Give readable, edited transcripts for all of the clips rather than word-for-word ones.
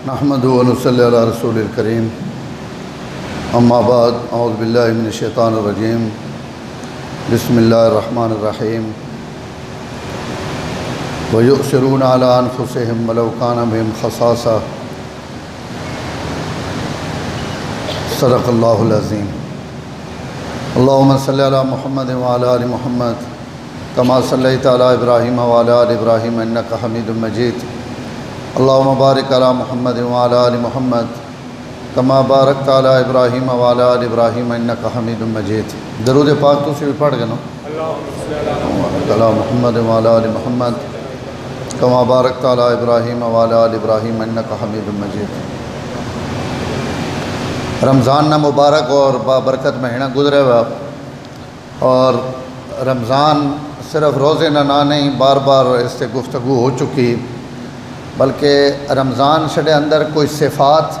نحمد و نصلی علی رسول الکریم اما بعد اعوذ باللہ من الشیطان الرجیم بسم اللہ الرحمن الرحیم وَيُؤْثِرُونَ عَلَىٰ أَنفُسِهِمْ وَلَوْ كَانَ بِهِمْ خَصَاصَةٌ صدق اللہ العظیم اللہم صلی علی محمد وعلی آل محمد کما صلیت علی ابراہیم وعلی آل ابراہیم انک حمید مجید اللہم بارک علی محمد وعلی آل محمد کما بارکت علی ابراہیم وعلی آل ابراہیم انک حمید مجید درود پاک تو سے بھی پڑھ گئے نا علی محمد وعلی آل محمد کما بارکت علی ابراہیم وعلی آل ابراہیم انک حمید مجید۔ رمضان نہ مبارک اور بابرکت مہینہ گزرے ہوا، اور رمضان صرف روزے نہ نہیں، بار بار اس سے گفتگو ہو چکی، بلکہ رمضان شڑے اندر کوئی صفات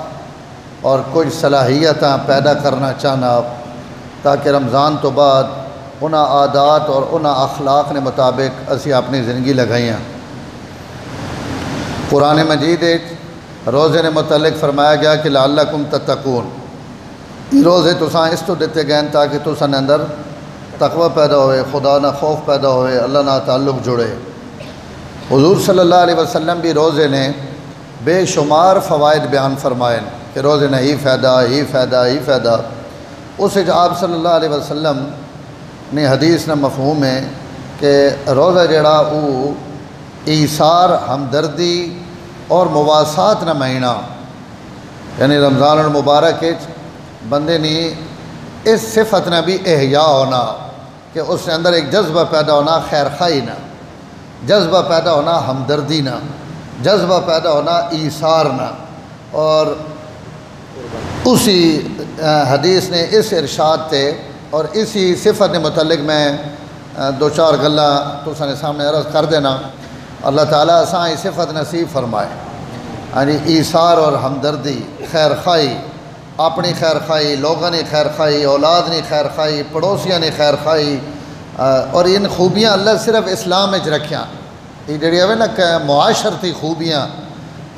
اور کوئی صلاحیتاں پیدا کرنا چاہنا، تاکہ رمضان تو بعد انہاں عادات اور انہاں اخلاق نے مطابق اسی اپنی زندگی لگائیاں۔ قرآن مجید روزے نے متعلق فرمایا گیا کہ لعلکم تتقون، روزے تساں اس تو دیتے گئے تاکہ تساں نے اندر تقوی پیدا ہوئے، خدا نہ خوف پیدا ہوئے، اللہ نہ تعلق جڑے۔ حضور صلی اللہ علیہ وسلم بھی روزے نے بے شمار فوائد بیان فرمائے کہ روزے نے ہی فائدہ۔ اس آپ صلی اللہ علیہ وسلم نے حدیث نہ مفہوم ہے کہ روزہ جڑا وہ ایثار، ہمدردی اور مواسات نہ مہینہ، یعنی رمضان المبارک بندے نے اس صفت نہ بھی احیاء ہونا کہ اس نے اندر ایک جذبہ پیدا ہونا خیر خواہی نہ، جذبہ پیدا ہونا ہمدردی نہ، جذبہ پیدا ہونا ایثار نہ۔ اور اسی حدیث نے اس ارشاد تے اور اسی صفت نے متعلق میں دو چار گلہ تو سنے سامنے عرض کر دینا۔ اللہ تعالیٰ اساں یہ صفت نصیب فرمائے، یعنی ایثار اور ہمدردی، خیر خواہی، اپنی خیر خواہی، لوگوں نے خیر خواہی، اولاد نے خیر خواہی، پڑوسیاں نے خیر خواہی، اور ان خوبیاں اللہ صرف اسلام میں رکھیاں۔ یہ جڑی ہے نا کہ معاشرتی خوبیاں،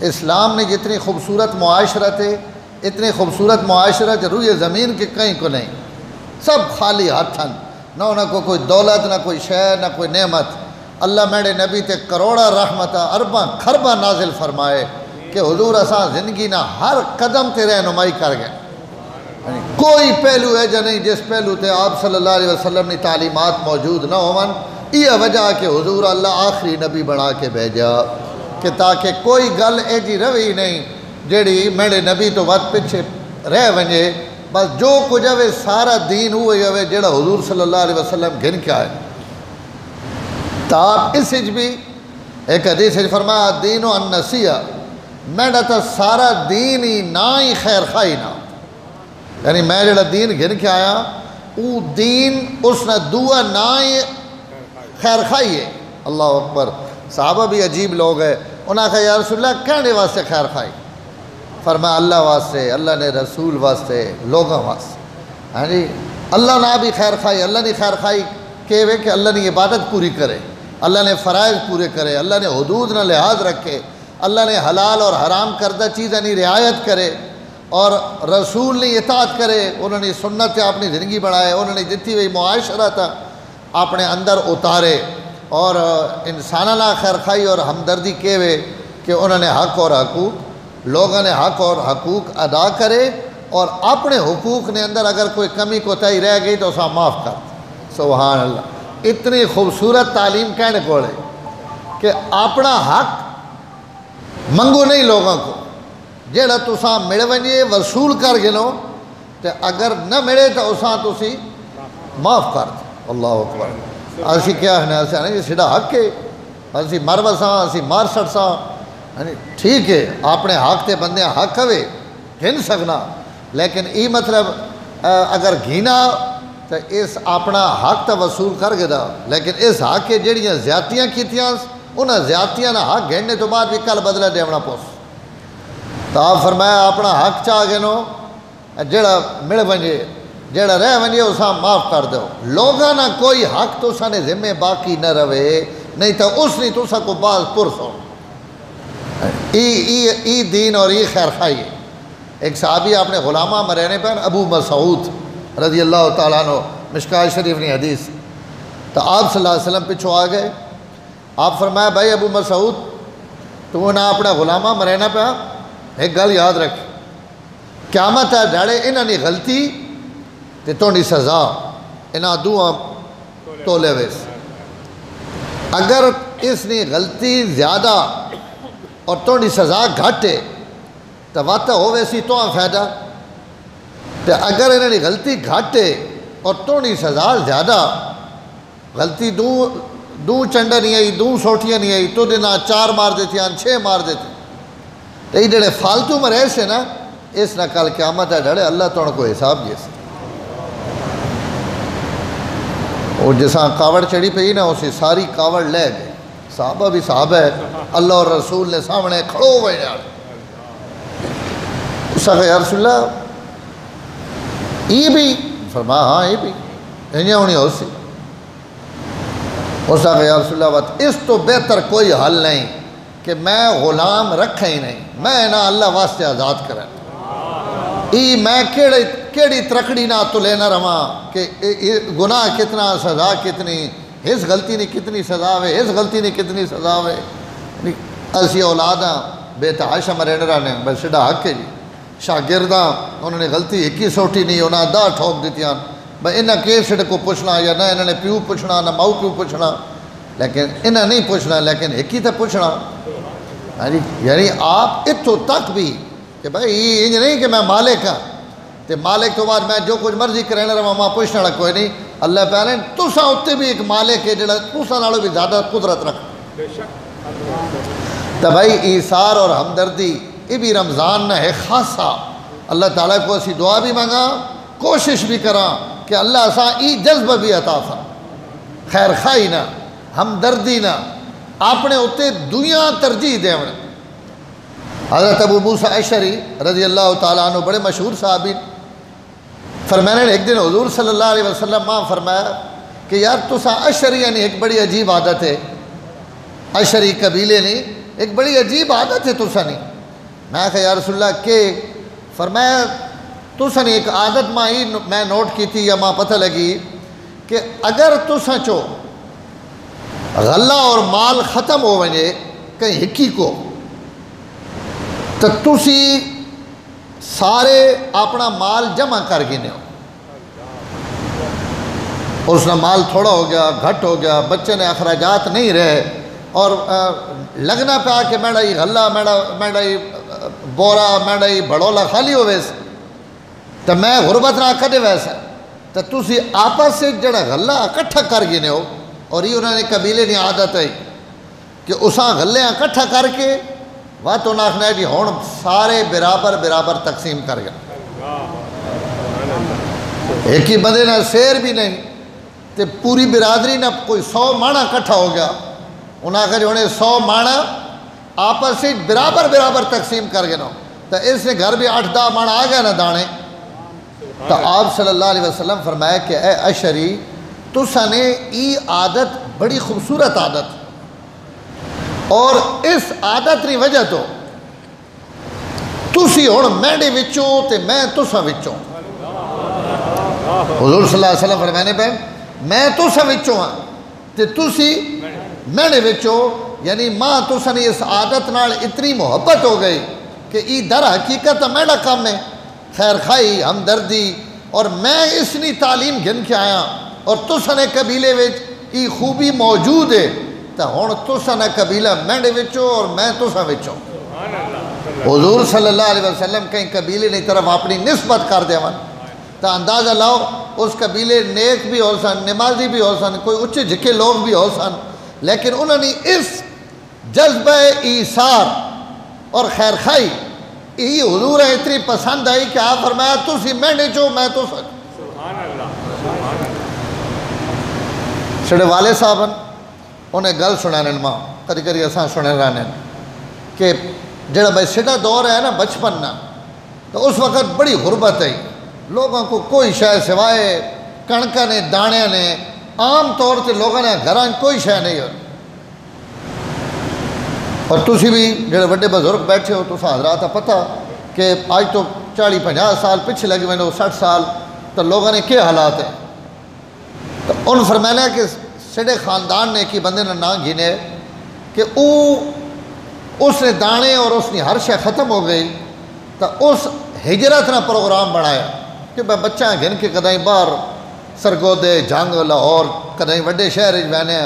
اسلام نے جتنی خوبصورت معاشرت ہے، اتنی خوبصورت معاشرت روئے زمین کے کہیں کو نہیں، سب خالی ہاتھن، نہ انہوں کو کوئی دولت، نہ کوئی شے، نہ کوئی نعمت۔ اللہ میرے نبی تے کروڑا رحمتہ ارباں خرباں نازل فرمائے کہ حضور اساں زندگی نہ ہر قدم تے رہنمائی کر گئے، کوئی پہلو ہے جو نہیں جس پہلو تے آپ صلی اللہ علیہ وسلم نے تعلیمات موجود نہ ہون۔ یہ وجہ کہ حضور اللہ آخری نبی بنا کے بھیجا کہ تاکہ کوئی گل ایجی روی نہیں جیڑی میرے نبی تو وقت پیچھے رہ ونجے، بس جو کچھ ہے سارا دین ہوئے ہوئے جیڑا حضور صلی اللہ علیہ وسلم گھن کے آئے۔ تاب اس بھی ایک حدیث فرمایا دین و النسیہ، میرا تو سارا دین ہی نہ ہی خیر خواہی نہ، یعنی میں جڑا دین گھن کے آیا وہ دین اس نے دعا نہ ہی خیر خواہی ہے۔ اللہ اکبر۔ صحابہ بھی عجیب لوگ ہیں، انہاں کہا یا رسول اللہ کہنے واسطے خیر خواہی؟ فرمایا اللہ واسطے، اللہ نے رسول واسطے، لوگوں واسطے، ہاں جی اللہ نہ بھی خیر خواہی، اللہ نے خیر خواہی کہ اللہ نے عبادت پوری کرے، اللہ نے فرائض پورے کرے، اللہ نے حدود نہ لحاظ رکھے، اللہ نے حلال اور حرام کردہ چیزیں نہیں رعایت کرے، اور رسول نے اطاعت کرے، انہوں نے سنت اپنی زندگی بڑھائے، انہوں نے جتنی ہوئی معاشرہ تھا اپنے اندر اتارے، اور انسانہ خیر خواہی اور ہمدردی کے ہوئے کہ انہوں نے حق اور حقوق، لوگوں نے حق اور حقوق ادا کرے، اور اپنے حقوق نے اندر اگر کوئی کمی کوتاہی رہ گئی تو اسا معاف کر۔ سبحان اللہ۔ اتنی خوبصورت تعلیم کہنے کو ہے کہ اپنا حق منگو نہیں لوگوں کو، جیڑا تساں مل ونجے وصول کر گنو، تے اگر نہ ملے تو اساں تسی معاف کر دو۔ اللہ اکبر۔ اسی کیا ہے نا، یہ سیدھا حق ہے، اسی مر وساں، اسی مار سٹ ساں، ٹھیک ہے اپنے حق تے بندے حق ہوئے گھن سکنا، لیکن یہ مطلب اگر گھینا تو اس اپنا حق تو وصول کر گیا، لیکن اس حق کے جڑیاں زیادتیاں کیتیاں انہاں زیادتیاں نہ حق گھننے تو بعد بھی کل بدلہ دیونا پوس۔ تو آپ فرمایا اپنا حق چاہ گنو، جڑا مل ونجے جڑا رہ ونجے اساں معاف کر دو۔ لوگاں نہ کوئی حق تو سانے ذمہ باقی نہ روے، نہیں تو اس نے تو سا کو باز پرس ہو۔ ای دین اور ای خیر خائی ہے۔ ایک صحابی آپ نے غلامہ مرینے پر ابو مسعود رضی اللہ تعالیٰ عنہ، مشکوٰۃ شریف نے حدیث، تو آپ صلی اللہ علیہ وسلم پچھو آ گئے۔ آپ فرمایا بھائی ابو مسعود تو نہ اپنا غلامہ مرینا پہ ایک گل یاد رکھ، قیامت ہے ڈاڑے انہاں نے غلطی تے توڑی سزا انہاں دعا تولے ویس، اگر اس نے غلطی زیادہ اور توڑی سزا گھٹے تو وقت ہوئے سی تو فائدہ، تے اگر انہاں نے غلطی گھٹے اور توڑی سزا زیادہ، غلطی دو چنڈا نہیں آئی، دو سوٹیاں نہیں آئی تو دینا 4 مار دیتی ہیں 6 مار دیتی، تو یہ جڑے فالتو میں رہے سے نا اس نہ کل قیامت ہے ڈھڑے اللہ تو کو حساب جیسے، اور جیسا کاوڑ چڑھی پہ ہی نا اسی ساری کاوڑ لے گئے، صحابہ بھی صحابہ ہے، اللہ اور رسول نے سامنے کھڑو ہوئے جا اس کا یا رسول اللہ یہ بھی فرمایا ہاں یہ بھی انہیں ہونی ہو سی، اس کا یا رسول اللہ بات اس تو بہتر کوئی حل نہیں کہ میں غلام رکھا ہی نہیں، میں نہ اللہ واسطے آزاد کریں، ای میں کیڑی ترکڑی نہ تو لینا رہا کہ گناہ کتنا سزا کتنی، اس غلطی نے کتنی سزا ہوئے، اس غلطی نے کتنی سزا ہوئے، اسی اولاداں بیٹا عائشہ مرینرہ نے بس سڈا حق ہے جی، شاگرداں انہوں نے غلطی ایک ہی سوٹی نہیں انہاں دا ٹھوک دیتیاں، بھائی انہاں کیس سڈے کو پوچھنا یا نہ انہوں نے پیو پوچھنا نہ ماؤ پیو پوچھنا، لیکن انہاں نہیں پوچھنا لیکن ایک ہی تھا پوچھنا، یعنی آپ اتھو تک بھی کہ بھائی یہ نہیں کہ میں مالک ہاں تے مالک تو بعد میں جو کچھ مرضی کرنے رہا ماں پوچھنا رہا کوئی نہیں، اللہ پہلے تساں اتے بھی ایک مالک ہے جڑا تساں نالوں بھی زیادہ قدرت رکھ، تو بھائی ایثار اور ہمدردی یہ بھی رمضان نہ ہے خاصا، اللہ تعالیٰ کو اسی دعا بھی مانگا کوشش بھی کرا کہ اللہ اساں ای جذبہ بھی عطا فرما، خیر خائی نہ ہمدردی نہ اپنے اتے دنیا ترجیح دے۔ حضرت ابو موسیٰ اشعری رضی اللہ تعالیٰ عنہ بڑے مشہور صحابی فرمانے ایک دن حضور صلی اللہ علیہ وسلم ماں فرمایا کہ یار تساں اشعری یعنی ایک بڑی عجیب عادت ہے، اشعری قبیلے نہیں ایک بڑی عجیب عادت ہے تساں نہیں، میں کہا یا رسول اللہ کہ فرمایا تساں ایک عادت ماں ہی میں نوٹ کی تھی یا ماں پتہ لگی کہ اگر تساں چو غلہ اور مال ختم ہو ونجے کہیں ہکی کو تو تسی سارے اپنا مال جمع کر گنے ہو، اس نے مال تھوڑا ہو گیا گھٹ ہو گیا بچے نے اخراجات نہیں رہے اور لگنا پہ کہ میڈا یہ غلہ میڈا یہ بورا میڈا یہ بڑولا خالی ہو ویسے تو میں غربت نہ کدے ویسا تو تسی آپس سے جڑا غلہ اکٹھا کر گنے ہو، اور یہ انہوں نے قبیلے نے عادت ہے کہ اساں غلے اکٹھا کر کے وہ تو ناخنا ہے جی ہون سارے برابر برابر تقسیم کر گیا، ایک ہی بندے نہ سیر بھی نہیں تے پوری برادری نہ کوئی 100 مانا اکٹھا ہو گیا، انہاں کہ جو انہیں 100 مانا آپس سے برابر برابر تقسیم کر گیا، تو اس نے گھر بھی 8-10 مانا آ گیا نا دانے، تو آپ صلی اللہ علیہ وسلم فرمایا کہ اے اشعری تساں نے ای عادت بڑی خوبصورت عادت اور اس عادت کی وجہ تو تسی ہن میڈے وچوں تے میں تساں وچوں، حضور صلی اللہ علیہ وسلم فرمانے پہ میں تساں وچوں ہاں تے تسی میڈے وچوں، یعنی ماں تساں نے اس عادت نال اتنی محبت ہو گئی کہ ای در حقیقت میڈا کام ہے خیر خائی ہمدردی، اور میں اس نے تعلیم گھن کے آیا اور تساں نے قبیلے وچ ای خوبی موجود ہے تو ہن تساں نے قبیلہ میڈے وچوں اور میں تساں وچوں، حضور صلی اللہ علیہ وسلم کہیں قبیلے نے طرف اپنی نسبت کر دے تو اندازہ لاؤ اس قبیلے نیک بھی ہو سن نمازی بھی ہو سن کوئی اچھے جھکے لوگ بھی ہو سن، لیکن انہوں نے اس جذبہ ایثار اور خیر خائی یہ حضور ہے اتنی پسند آئی کہ آپ فرمایا تسی میڈے چو میں تو سن۔ سڑے والے صاحب انہیں گل سنانے ماں کدی کدی اساں سنے رہنے کہ جڑا بھائی سیدھا دور ہے نا بچپن نا تو اس وقت بڑی غربت ہے، لوگوں کو کوئی شے سوائے کڑکاں نے دانے نے عام طور سے لوگوں نے گھراں کوئی شے نہیں ہو، اور تسی بھی جڑے بڑے بزرگ بیٹھے ہو تو حضرات پتہ کہ آج تو 40-50 سال پیچھے لگے میں 60 سال تو لوگوں نے کیا حالات ہیں. تو ان فرمایا کہ سڑے خاندان نے کی بندے نے نہ گھنے کہ اس نے دانے اور اس نے ہر شے ختم ہو گئی تو اس ہجرت نہ پروگرام بنایا کہ بچہ گھن کے کدیں باہر سرگودے جنگ لاہور کدیں وڈے شہر بہنے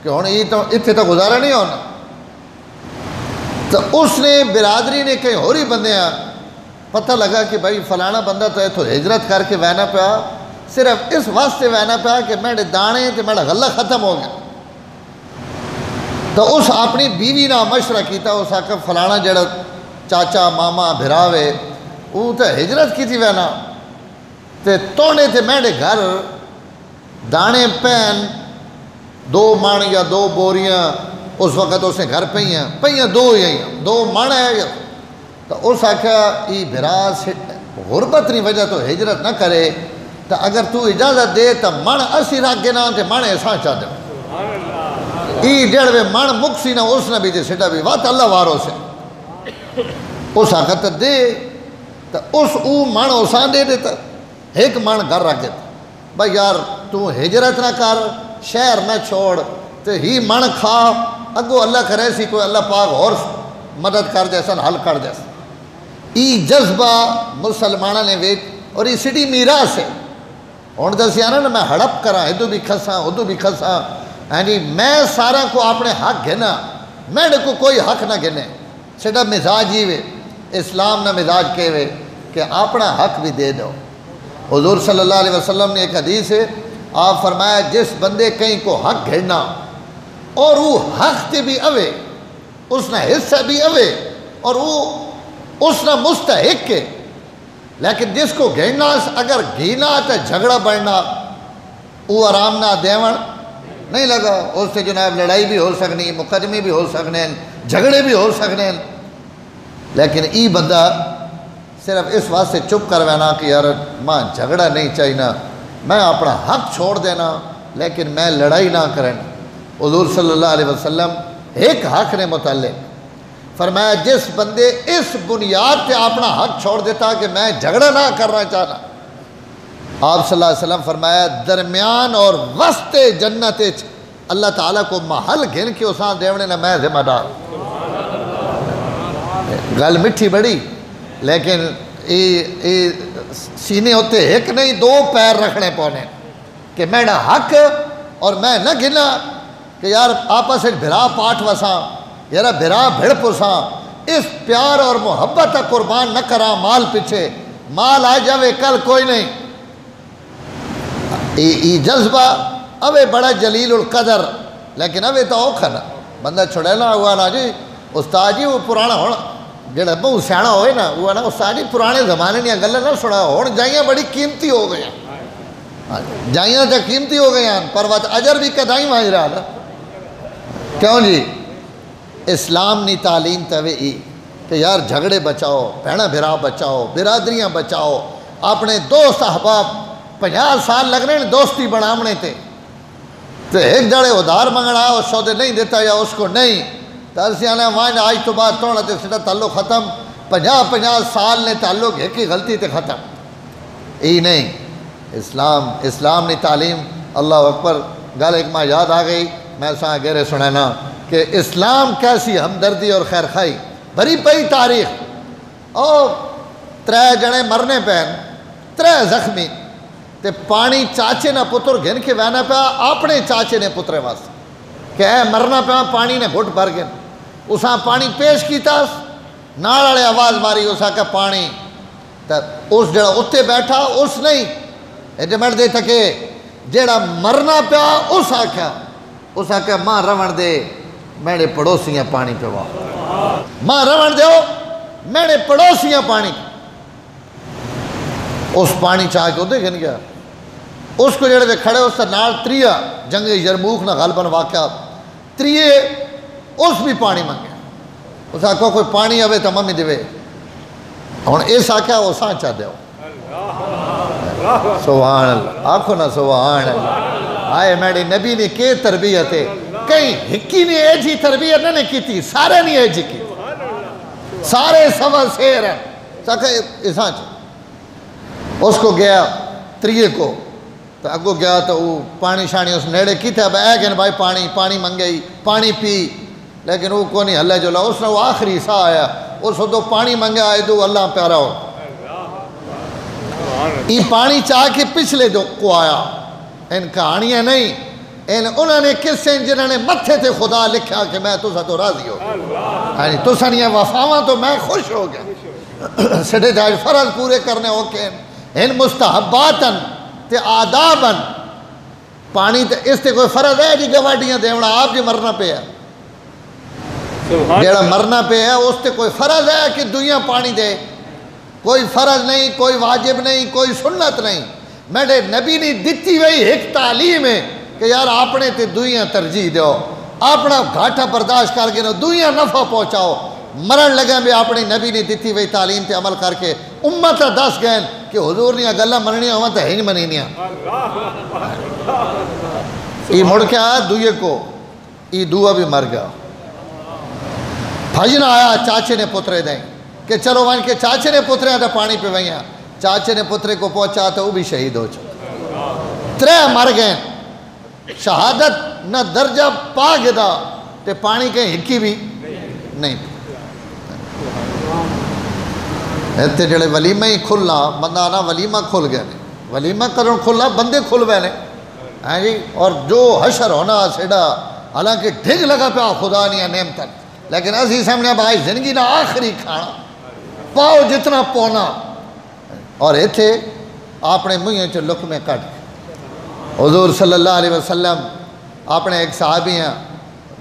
کہ ہوں یہ تو اتنے تو گزارا نہیں ہونا. تو اس نے برادری نے کہیں ہوری بندے پتہ لگا کہ بھائی فلانا بندہ تو اتو ہجرت کر کے بہنا پیا صرف اس واسطے بہنا پیا کہ میرے دانے تو میرا غلہ ختم ہو گیا. تو اس اپنی بیوی نہ مشورہ کیتا اس آکا فلانا جڑا چاچا ماما بھراوے وہ تو ہجرت کی تھی بہنا توڑے تھے میرے گھر دانے پین 2 من یا 2 بوریاں اس وقت اس نے گھر پہیاں 2 2 من ہے. تو اس آکھا یہ بھراس غربت نہیں وجہ تو ہجرت نہ کرے تو اگر تو اجازت دے تو من اسی رکھ گنا تو من ایسا چاہ دے ای جڑوے من مکسی نہ اس نے بھی دے سٹا بھی وات اللہ وارو سے اس آکھا تو دے تو اس من اساں دے دیتا ایک من گھر رکھ دیتا بھائی یار تو ہجرت نہ کر شہر نہ چھوڑ تو ہی من کھا اگو اللہ کرے سی کوئی اللہ پاک اور مدد کر جیسا حل کر جیسا. ای جذبہ مسلمانہ نے ویچ اور یہ سٹی میراث ہے. ہوں دسیا نا میں ہڑپ کرا ادو بھی کھساں ادو بھی کھساں یعنی میں سارا کو اپنے حق گھنا میرے کو کوئی حق نہ گھنے سیٹا مزاج ہی وے اسلام نہ مزاج کے وے کہ اپنا حق بھی دے دو. حضور صلی اللہ علیہ وسلم نے ایک حدیث ہے آپ فرمایا جس بندے کہیں کو حق گھڑنا اور وہ حق تے بھی اوے اس نے حصہ بھی اوے اور وہ اس نے مستحق کے لیکن جس کو گھڑنا اگر گھینا تو جھگڑا بڑھنا وہ آرام نہ دیون نہیں لگا اس سے جناب لڑائی بھی ہو سکنی مقدمے بھی ہو سکنے جھگڑے بھی ہو سکنے لیکن ای بندہ صرف اس واسطے چپ کروانا کہ یار ماں جھگڑا نہیں چاہینا میں اپنا حق چھوڑ دینا لیکن میں لڑائی نہ کرنا. حضور صلی اللہ علیہ وسلم ایک حق نے متعلق فرمایا جس بندے اس بنیاد پہ اپنا حق چھوڑ دیتا کہ میں جھگڑا نہ کرنا چاہنا آپ صلی اللہ علیہ وسلم فرمایا درمیان اور وسط جنت اللہ تعالیٰ کو محل گھن کے اسان دیونے نہ میں ذمہ دار. گل مٹھی بڑی لیکن سینے ہوتے ایک نہیں 2 پیر رکھنے پونے کہ میرا حق اور میں نہ گنا کہ یار آپس ایک بھرا پاٹ وساں یار بھرا بھڑ پساں اس پیار اور محبت قربان نہ کرا مال پیچھے مال آ جاوے کل کوئی نہیں. ای جذبہ اوے بڑا جلیل القدر لیکن اوے تو اوکھا نا بندہ چھڑیلا ہوا نا جی استاد جی وہ پرانا ہونا جڑا بہت سیاح ہوئے نا وہ نا استاد جی پرانے زمانے دیا گلیں نہ سنا ہوں جائیاں بڑی قیمتی ہو گئی جائیاں تو قیمتی ہو گئی پر وقت اجر بھی کدائیں ماہی رہا نا کیوں جی اسلام نی تعلیم توے ای کہ یار جھگڑے بچاؤ بہنا بھرا بچاؤ برادریاں بچاؤ اپنے دوست احباب 50 سال لگنے دوستی بنامنے تے تو ایک جڑے ادھار منگنا اس سودے نہیں دیتا یا اس کو نہیں ترسیاں وائن آج تو بعد توڑا تے سٹا تعلق ختم 50 سال نے تعلق ایک ہی غلطی تے ختم ای نہیں اسلام نے تعلیم اللہ اکبر گل ایک ماں یاد آ گئی میں ساں گہرے سنینا کہ اسلام کیسی ہمدردی اور خیر خائی بھری پئی تاریخ اور 3 جنے مرنے پین 3 زخمی تے پانی چاچے نہ پتر گھن کے بہنا پیا اپنے چاچے نے پترے واسطے کہ اے مرنا پیا پانی نے گھٹ بھر گن اساں پانی پیش کیتا نال والے آواز ماری اساں کہ پانی تو اس جڑا اتنے بیٹھا اس نہیں ایڈمنٹ دے تکے جڑا مرنا پیا اس آکھیا ماں رون دے میرے پڑوسیاں پانی پوا ماں رون دیو میرے پڑوسیاں پانی اس پانی چاہ کے ادھے گن گیا اس کو جڑے دے کھڑے اس نال 3 جنگ یرموک نہ غالباً واقعہ 3 اس بھی پانی منگے اس آکھو کوئی پانی آوے تو ممی دے ہوں اس آکھیا وہ سان چاہ دیو سبحان اللہ آکھو نا سبحان اللہ آئے میرے نبی نے کے تربیت ہے کئی ہکی نے ایجی تربیت نہ کی تھی، سارے نہیں ایجی کی سارے سوا سیر ہیں سکھے اساں اس کو گیا تریے کو تو اگو گیا تو وہ پانی شانی اس نیڑے کی تھا اے گن بھائی پانی منگئی پانی پی لیکن وہ کو نہیں ہلے جولا اس نے وہ آخری سا آیا اس تو پانی منگے آئے تو اللہ پیارا ہو یہ پانی چاہ کے پچھلے دو کو آیا ان کہانیاں نہیں انہوں نے کس سے جنہوں نے متھے تھے خدا لکھا کہ میں تو سا تو راضی ہو تو سنیا وفاواں تو میں خوش ہو گیا سڑے جائے فرض پورے کرنے ہو کہ ان مستحباتن تے آدابن پانی تے اس تے کوئی فرض ہے جی گواڈیاں دیونا آپ جی مرنا پہ ہے جیڑا مرنا پہ ہے اس تے کوئی فرض ہے کہ دنیا پانی دے کوئی فرض نہیں کوئی واجب نہیں کوئی سنت نہیں میرے نبی نے دیتی ہوئی ایک تعلیم ہے کہ یار اپنے تے دنیا ترجیح دیو اپنا گھاٹا برداشت کر کے دنیا نفع پہنچاؤ مرن لگا بھی اپنی نبی نے دیتی ہوئی تعلیم تے عمل کر کے امت دس گئے کہ حضور نے گلہ مننیاں ہوا تو ہنج منینیاں یہ مڑ کے آیا دوئے کو یہ دعا بھی مر گیا بھجن آیا چاچے نے پترے دیں کہ چلو وہاں کے چاچے نے پترے آتا پانی پہ وہاں چاچے نے پترے کو پہنچا تو وہ بھی شہید ہو چکا ترے مر گئے شہادت نہ درجہ پا گدا تے پانی کے ہکی بھی نہیں ایتے جڑے ولیمہ ہی کھلنا بندہ نا ولیمہ کھل گئے ولیمہ کرن کھلنا بندے کھل بینے ہیں جی اور جو حشر ہونا سیڑا حالانکہ ڈھگ لگا پہ خدا نہیں نعمتن لیکن اسی سامنے بھائی زندگی نا آخری کھانا پاؤ جتنا پونا اور ایتھے اپنے منہ چ لقمے کٹ حضور صلی اللہ علیہ وسلم اپنے ایک صحابی ہیں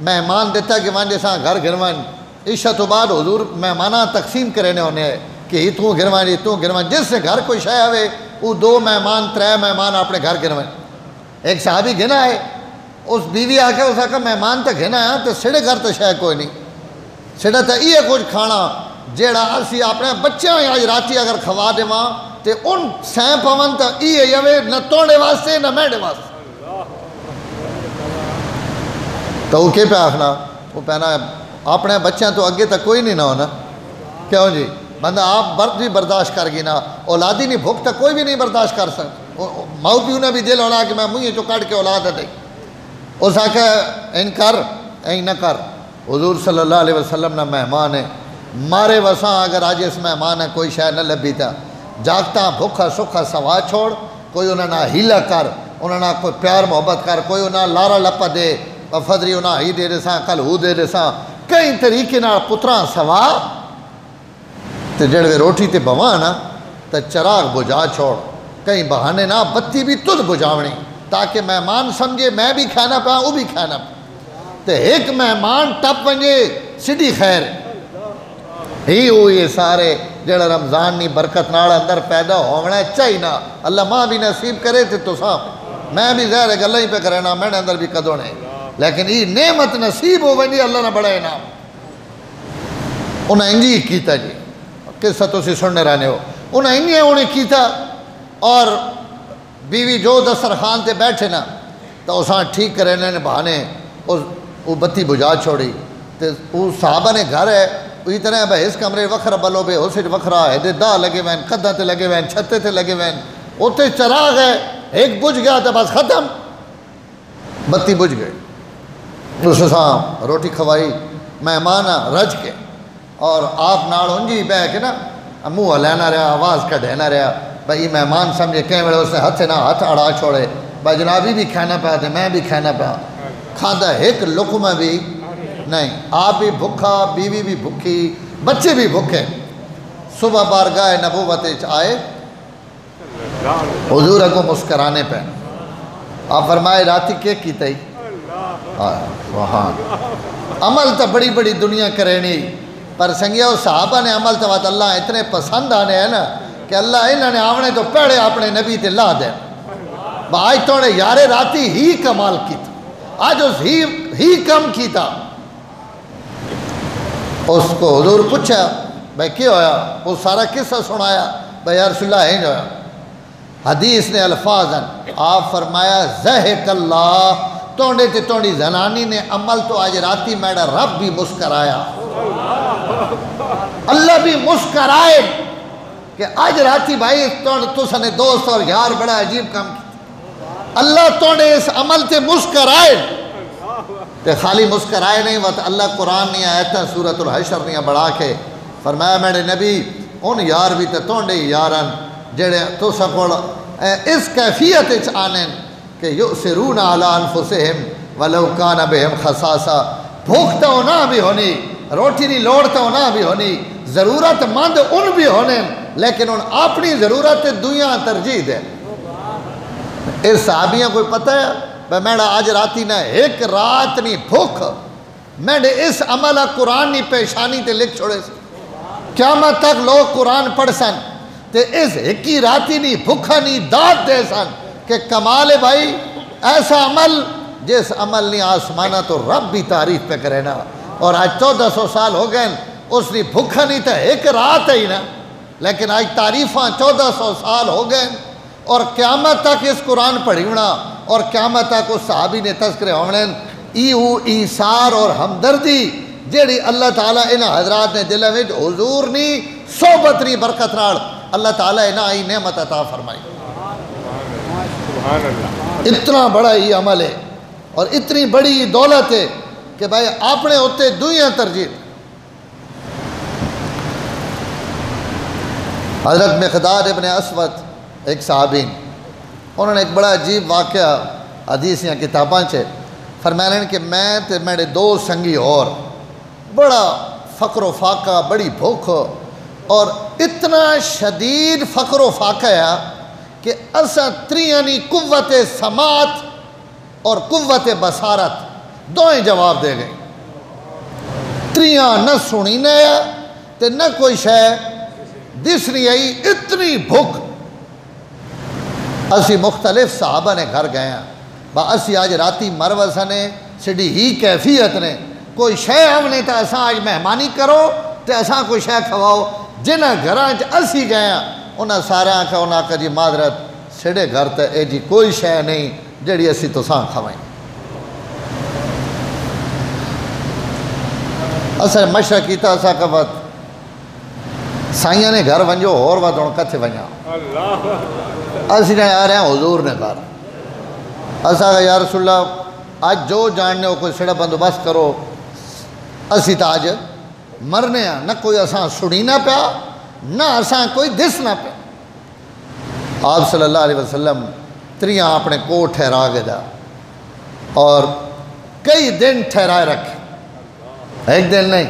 مہمان دیتا کہ وہاں جیسا گھر گھروان عشاء تو بعد حضور مہمانہ تقسیم کرنے ہونے ہیں کہ ہی تو گھروان ہی تو گھروان جس سے گھر کوئی شے ہوئے وہ 2 مہمان 3 مہمان اپنے گھر گھروان ایک صحابی گھنا ہے اس بیوی آ کے اس آکا مہمان تو گھنا ہے تو سڑے گھر تو شے کوئی نہیں سڑا تو یہ کچھ کھانا جیڑا اسی اپنے بچیاں آج راتی اگر کھوا دے وہاں تے ان سین پون تو یہ یوے نہ توڑے واسطے نہ میڈے واسطے تو وہ کیا پہ آخنا وہ پہنا اپنے بچیاں تو اگے تک کوئی نہیں نہ ہونا کیوں جی بندہ آپ برد بھی برداشت کر گی نا اولادی نہیں بھوک تک کوئی بھی نہیں برداشت کر سکتا ماؤ پیو نے بھی دل ہونا کہ میں مجھے جو کٹ کے اولاد دے اس آکے ان کر این نہ کر حضور صلی اللہ علیہ وسلم نہ مہمان ہے مارے وساں اگر آج اس مہمان ہے کوئی شاید نہ لبی تھا جاگتا بھوکا سکھا سوا چھوڑ کوئی انہیں نہ ہیلا کر انہیں نہ کوئی پیار محبت کر کوئی انہیں لارا لپا دے فدری انہیں ہی دے رساں کل ہو دے رساں کئی طریقے نہ پتران سوا تے جڑوے روٹی تے بوانا تے چراغ بجھا چھوڑ کئی بہانے نہ بتی بھی تجھ بجھاونی تاکہ مہمان سمجھے میں بھی کھانا پاؤں وہ بھی کھانا پاؤں تے ایک مہمان ٹپ ونجے سیدھی خیر ہی ہوئی سارے جڑا رمضان نی برکت نال اندر پیدا ہونا چاہیے نا اللہ ماں بھی نصیب کرے تے تو صاحب میں بھی ظاہر ہے گلہ ہی پہ کرے نا میں نے اندر بھی قدوں نہیں لیکن یہ نعمت نصیب ہو ونجی اللہ نے بڑا انعام انہیں انجی کیتا جی قصہ تو سی سننے رہنے ہو انہیں انجی انہیں کیتا اور بیوی جو دسترخوان تے بیٹھے نا تو اساں ٹھیک کرے نے بہانے وہ بتی بجھا چھوڑی تے وہ صحابہ نے گھر ہے وہی طرح بھائی اس کمرے وکھرا بلو بے اسے وکھرا ہے دے دا لگے وین قدہ تے لگے وین چھتے تے لگے وین اوتے چراغ ہے ایک بجھ گیا تو بس ختم بتی بجھ گئی اس ساں روٹی کھوائی مہمان رج کے اور آپ ناڑ ہنجی بہ کے نا منہ ہلینا رہا آواز کڈھینا رہا بھائی مہمان سمجھے کہیں ویلے اس نے ہاتھ اڑا چھوڑے بھائی جنابی بھی کھانا پایا تھے میں بھی کھانا پایا کھانا ایک لقمہ بھی نہیں آپ بھی بھکھا بیوی بھی بھکھی بچے بھی بھکھے صبح بارگاہ نبوت آئے حضور کو مسکرانے پہ آپ فرمائے راتی کے کی تئی وہاں عمل تو بڑی بڑی دنیا کرے نہیں پر سنگیا وہ صحابہ نے عمل تو بات اللہ اتنے پسند آنے ہیں نا کہ اللہ انہوں نے آونے تو پہڑے اپنے نبی تے لا دے آج تو نے یارے راتی ہی کمال کی تھا آج اس ہی کم کی تھا اس کو حضور پوچھا بھائی کیا ہویا وہ سارا قصہ سنایا بھائی یا رسول اللہ ہنج ہویا حدیث نے الفاظاً آپ فرمایا ضحک اللہ تونڈے تے تونڈی زنانی نے عمل تو آج راتی میڈا رب بھی مسکرایا، اللہ بھی مسکرائے کہ آج راتی بھائی تو سنے دوست اور یار بڑا عجیب کام کی، اللہ تونڈے اس عمل تے مسکرائے تے خالی مسکرائے نہیں وقت اللہ قرآن نہیں آیا تھا سورۃ الحشر نہیں بڑھا کے فرمایا میرے نبی ان یار بھی تے تونڈے یارن جڑے تو سکوڑ اس کیفیت آنین کہ یؤثرون علی انفسہم ولو کان بہم خصاصہ، بھوک تو نہ بھی ہونی، روٹی نہیں لوڑ تو نہ بھی ہونی، ضرورت مند ان بھی ہونے لیکن ان اپنی ضرورت دنیا ترجیح دے۔ اس صحابیاں کوئی پتہ ہے بھئی میڈا آج راتی نہ ایک رات نہیں بھوک میڈے اس عملہ قرآن نہیں پیشانی تے لکھ چھوڑے سے قیامت تک لوگ قرآن پڑھ سن تے اس ایکی راتی نہیں بھوکھا نہیں داد دے سن کہ کمال ہے بھائی ایسا عمل جس عمل نہیں آسمانہ تو رب بھی تعریف پہ کرے نا، اور آج 1400 سال ہو گئے اس نے بھوکھا نہیں تھا ایک رات ہی نا، لیکن آج تعریفاں 1400 سال ہو گئے اور قیامت تک اس قرآن پڑھی ہونا اور قیامت تک اس صحابی نے تذکرے ہونے ایثار اور ہمدردی جیڑی اللہ تعالیٰ انہا حضرات نے دلہ میں حضور نہیں صحبت نہیں برکت راڑ اللہ تعالیٰ انہا آئی نعمت عطا فرمائی۔ اتنا بڑا یہ عمل ہے اور اتنی بڑی یہ دولت ہے کہ بھائی آپ نے ہوتے دنیا ترجیح۔ حضرت مقداد ابن اسود ایک صحابین انہوں نے ایک بڑا عجیب واقعہ حدیث یا کتاباں چھے فرمائیں کہ میں تے میرے دو سنگی اور بڑا فقر و فاقہ بڑی بھوک اور اتنا شدید فقر و فاقہ ہے کہ اساں تریانی قوت سماعت اور قوت بصارت دوئیں جواب دے گئے، تریاں نہ سنی نہ تے نہ کوئی شے دس نہیں آئی، اتنی بھوک۔ اسی مختلف صحابہ نے گھر گئے ہیں با اسی آج راتی مروزہ نے سڑی ہی کیفیت نے کوئی شے ہم نے تا اساں آج مہمانی کرو تے اساں کوئی شے کھواؤ، جنہ گھران اسی گئے ہیں انہاں سارے آنکھا انہاں کا جی معذرت سڑے گھر تے اے جی کوئی شے نہیں جڑی اسی تو ساں کھوائیں۔ اساں مشرق کیتا اساں کا وقت سائیاں نے گھر ونجو اور وقت ان کتھے ونجا اسی نے آ رہے ہیں حضور نے گھر اساں کا یا رسول اللہ آج جو جاننے ہو کوئی سڑا بندوبست کرو اسی تا آج مرنے ہیں نہ کوئی اساں سڑی نہ پیا نہ اساں کوئی دس نہ پیا۔ آپ صلی اللہ علیہ وسلم تریاں اپنے کو ٹھہرا گئے دا اور کئی دن ٹھہرائے رکھے، ایک دن نہیں۔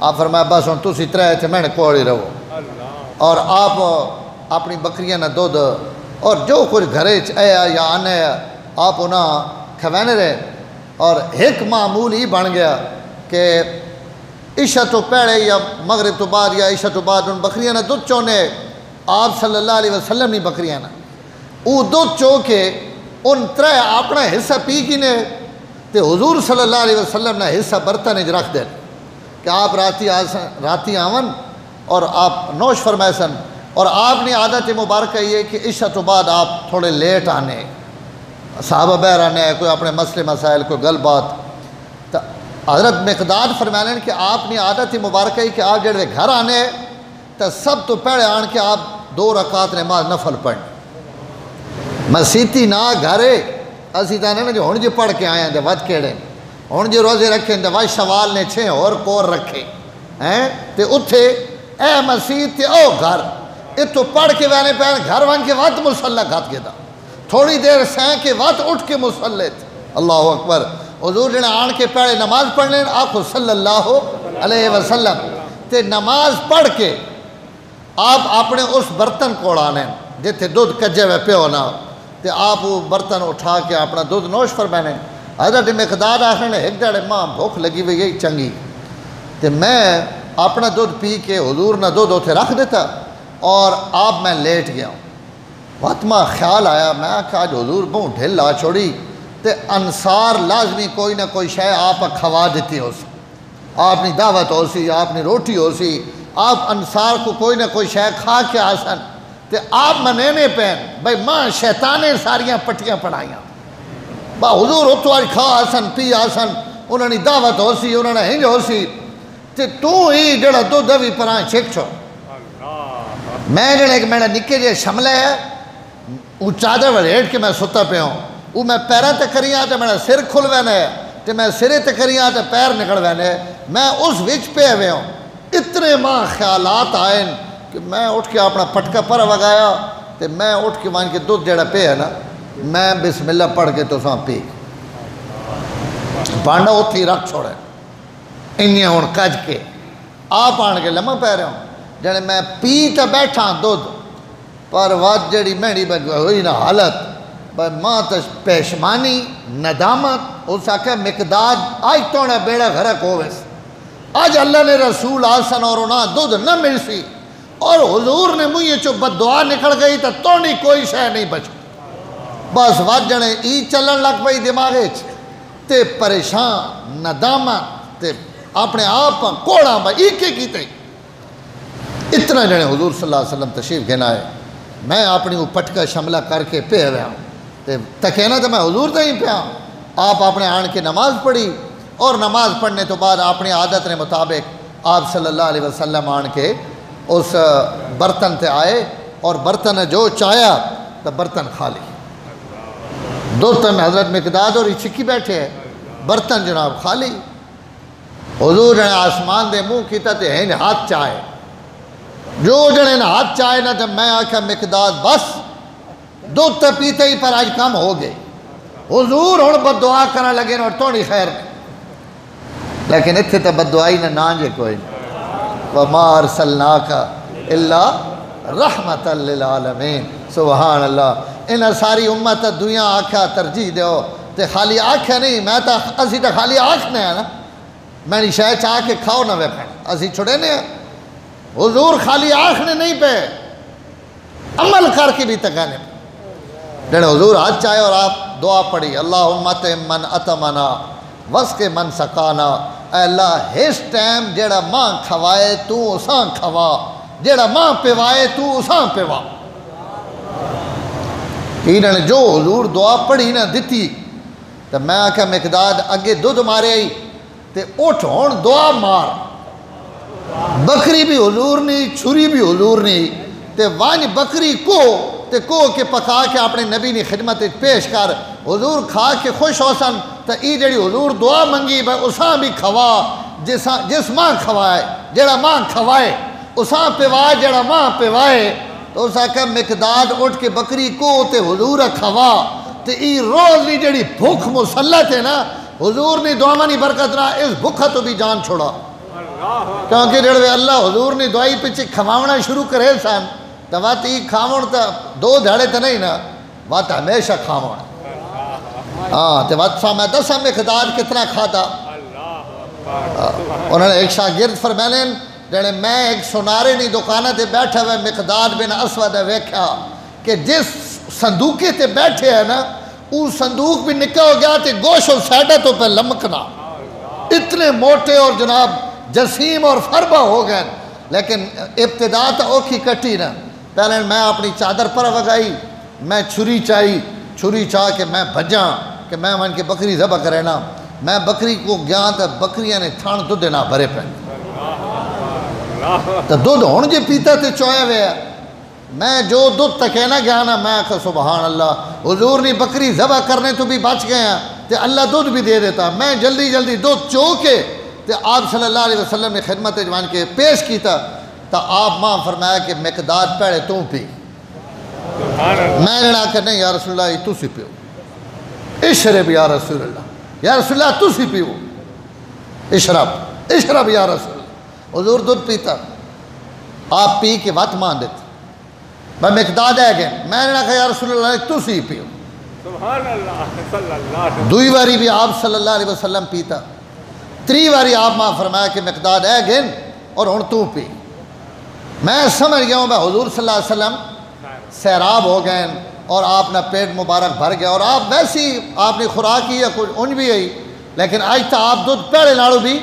آپ فرمایا بس ہوں تُسی ترے تھے میں نے کوڑی رہو اور آپ اپنی بکریاں نہ دودھ اور جو کچھ گھرے آیا یا آنے آپ انہاں کھوینے رہے اور ایک معمول ہی بن گیا کہ عشاء تو پہلے یا مغرب تو بعد یا عشاء تو بعد ان بکریاں نہ دودھ چونے آپ صلی اللہ علیہ وسلم نہیں بکریاں نہ وہ دودھ چو کے ان ترے اپنا حصہ پی کی نے تے حضور صلی اللہ علیہ وسلم نے حصہ برتن اج رکھ دے کہ آپ راتی آون اور آپ نوش فرمائے سن اور آپ نے عادت مبارکہ یہ کہ عشاء تو بعد آپ تھوڑے لیٹ آنے صحابہ بہر آنے کوئی اپنے مسئلے مسائل کوئی گل بات تو حضرت مقداد فرمائیں کہ آپ نے عادت مبارکہ یہ کہ آپ جڑے گھر آنے تو سب تو پہلے آن کے آپ 2 رکعت نماز نفل پڑھیں مسیتی نہ گھرے اسی طرح نا جو ہون جی پڑھ کے آئے ہیں ود کیڑے ہون جی روزے رکھیں ود شوال نے 6 اور کور رکھے ہیں تے اتھے اے مسیت تے او گھر اتو پڑھ کے وینے پہنے گھر وان کے ود مسلح گھت گیا تھوڑی دیر سین کے ود اٹھ کے مسلح تھے۔ اللہ اکبر حضور نے آن کے پہلے نماز پڑھنے آخو صلی اللہ علیہ وسلم تے نماز پڑھ کے آپ اپنے اس برتن کوڑانے جتے دودھ کجے ہوئے پہ ہونا تے آپ وہ برتن اٹھا کے اپنا دودھ نوش فرمائنے۔ حضرت مقداد آخر نے ایک ڈاڑے ماں بھوک لگی ہوئی یہی چنگی تے میں اپنا دودھ پی کے حضور نہ دودھ اتھے رکھ دیتا اور آپ میں لیٹ گیا ہوں۔ واتما خیال آیا میں کہ آج حضور بہت ڈھل آ چھوڑی تے انصار لازمی کوئی نہ کوئی شے آپ کھوا دیتی ہو سی، آپ نے دعوت ہو سی، آپ نے روٹی ہو سی، آپ انصار کو کوئی نہ کوئی شے کھا کے آسن تے آپ منینے پہن بھئی ماں شیطانے ساریاں پٹیاں پڑھائیاں با حضور اتو آج کھا آسن پی آسن انہوں نے دعوت ہو سی انہوں نے ہنج ہو سی تے تو ہی جڑا دو دوی پران چھک چھو میں جڑا ایک میرا نکے جے شملے ہے وہ چادر وڑیٹ کے میں ستا پہ ہوں وہ میں پیرہ تے کریاں تے میرا سر کھل وینے ہے تے میں سرے تے کریاں تے پیر نکل وینے میں اس وچ پہ ہوئے ہوں اتنے ماں خیالات آئیں کہ میں اٹھ کے اپنا پٹکا پر وگایا تے میں اٹھ کے وہاں کے دودھ جڑا پہ ہے نا میں بسم اللہ پڑھ کے تو ساں پی بانڈا اتھی رکھ چھوڑے انہیں ہون کج کے آپ آن کے لمحہ پہ رہے ہوں جڑے میں پی تا بیٹھا دودھ پر وات جڑی میری ہوئی نا حالت بھائی ماں تا پیشمانی ندامت اس آکھا مقداد آج توڑا بیڑا گھرک ہوئیس آج اللہ نے رسول آسن اور انہاں دودھ نہ مل سی اور حضور نے مجھے چو بد دعا نکل گئی تا توڑی کوئی شے نہیں بچ بس وات جڑے ای چلن لگ پئی دماغے تے پریشان ندامت تے اپنے آپ کوڑا با ای کے کیتے اتنا جڑے حضور صلی اللہ علیہ وسلم تشریف گھنا ہے میں اپنی وہ پٹکا شملہ کر کے پہ ہوئے ہوں تکینا تو میں حضور دیں پہ ہوں آپ اپنے آن کے نماز پڑھی اور نماز پڑھنے تو بعد اپنی عادت نے مطابق آپ صلی اللہ علیہ وسلم آن کے اس برتن تے آئے اور برتن جو چاہیا تو برتن خالی دو تم حضرت مقداد اور چکی بیٹھے ہیں برتن جناب خالی حضور جنے آسمان دے منہ کیتا تے ہیں ہاتھ چاہے جو جنے ہاتھ چاہے نا جب میں آکھا مقداد بس دو پیتے ہی پر آج کام ہو گئے حضور ہون بد دعا کرنا لگے اور توڑی خیر لیکن اتھے تا بد دعائی نہ نانجے کوئی وَمَا أَرْسَلْنَاكَ إِلَّا رَحْمَةً لِلْعَالَمِينَ سبحان اللہ انہا ساری امت دنیا آکھا ترجیح دے ہو تے خالی آکھا نہیں میں تا اسی تا خالی آکھ نہیں ہے نا میں نے شاید چاہ کے کھاؤ نہ وے کھانا اسی چھوڑے نہیں ہے حضور خالی آنکھنے نہیں پہ عمل کر کے بھی تکانے پہ جنہیں حضور ہاتھ چاہے اور آپ دعا پڑھی اللہم اطعم من اطعمنا واسق من سقانا اے اللہ اس ٹائم جیڑا ماں کھوائے تو اساں کھوا جیڑا ماں پیوائے تو اساں پیوا انہوں نے جو حضور دعا پڑھی نہ دیتی تو میں آکھا مقداد اگے دودھ مارے آئی تے اٹھ ہون دعا مار بکری بھی حضور نہیں چھری بھی حضور نہیں تے وانج بکری کو تے کو کے پکا کے اپنے نبی نے خدمت پیش کر حضور کھا کے خوش ہو سن تے ای جڑی حضور دعا منگی بھائی اساں بھی کھوا جس ماں کھوائے جڑا ماں کھوائے اساں پیوائے جڑا ماں پیوائے تو اس آکھا مقداد اٹھ کے بکری کو تے حضور کھوا تے ای روز نہیں جڑی بھوک مسلط ہے نا حضور نے دعا مانی برکت نہ اس بھوکا تو بھی جان چھوڑا کیونکہ جڑوے اللہ حضور نے دعائی پچھے کھماونا شروع کرے سن تو وات ای کھامون تا دو دھڑے تا نہیں نا وات ہمیشہ کھامون ہاں تو وات سا میں دسا مقداد کتنا کھاتا انہوں نے ایک شاگرد فرمائلیں جڑے میں ایک سنارے نہیں دکانہ تے بیٹھا ہوئے مقداد بن اسود ویکھا کہ جس صندوقے تے بیٹھے ہیں نا وہ صندوق بھی نکا ہو گیا تے گوش اور سیڈہ تو پہ لمکنا اتنے موٹے اور جناب جسیم اور فربہ ہو گئے لیکن ابتدا تا اوکھی کٹی نا پہلے میں اپنی چادر پر وگائی میں چھری چاہ کے میں بھجاں کہ میں من کے بکری ذبح کرے نا میں بکری کو گیا تا بکریاں نے تھان دودھ نہ بھرے پہ تا دودھ ہون جے پیتا تے چوئے ہوئے میں جو دودھ تکینا گیا نا میں کہا سبحان اللہ حضور نے بکری ذبح کرنے تو بھی بچ گئے ہیں تے اللہ دودھ بھی دے دیتا میں جلدی دودھ چو کے تے آپ صلی اللہ علیہ وسلم نے خدمت جوان کے پیش کیتا تا آپ ماں فرمایا کہ مقداد پہلے توں پی میں نے کہا نہیں یا رسول اللہ تو سی پیو اشرب یا رسول اللہ یا رسول اللہ تو سی پیو اشرب یا رسول اللہ حضور دودھ پیتا آپ پی کے وقت مان دیتے میں مقداد ہے گئے میں نے کہا یا رسول اللہ تو سی پیو سبحان اللہ صلی اللہ دوئی باری بھی آپ صلی اللہ علیہ وسلم پیتا تری باری آپ ماں فرمایا کہ مقداد ہے گن اور ہن تو پی میں سمجھ گیا ہوں میں حضور صلی اللہ علیہ وسلم سیراب ہو گئے اور آپ نے پیٹ مبارک بھر گیا اور آپ ویسی آپ نے خوراک کی یا کچھ انج بھی آئی لیکن آج تا آپ دودھ پیڑے ناڑو بھی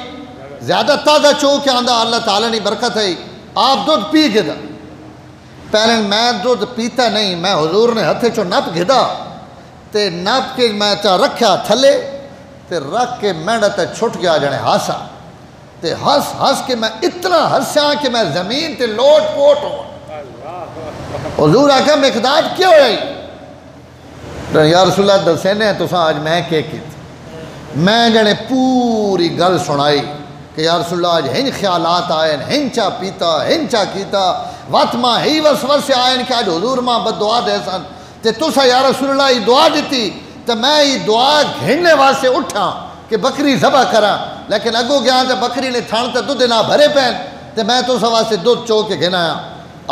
زیادہ تازہ چو کے آندہ اللہ تعالیٰ نے برکت ہے آپ دودھ پی گدا پہلے میں دودھ پیتا نہیں میں حضور نے ہتھے چو نپ گدا تے نپ کے میں چا رکھیا تھلے تے رکھ کے مینڈا تے چھٹ گیا جانے ہاسا تے ہس کے میں اتنا ہسیا کہ میں زمین تے لوٹ پوٹ ہوں. حضور آکھا مقداد کیوں ہوئی؟ یا رسول اللہ دسینے تو سا آج میں کی میں جانے پوری گل سنائی کہ یا رسول اللہ آج ہن خیالات آئین ہنچا پیتا ہنچا کیتا وات ماں ہی وسوس سے آئین کہ آج حضور ماں بد دعا دے سن تے تسا یا رسول اللہ یہ دعا دیتی تے میں یہ دعا گھننے واسے اٹھا کہ بکری ذبح کرا لیکن اگو گیا تے بکری نے تھان تے دودھ نہ بھرے پین تے میں تو سوا سے دودھ چو کے گھنایا.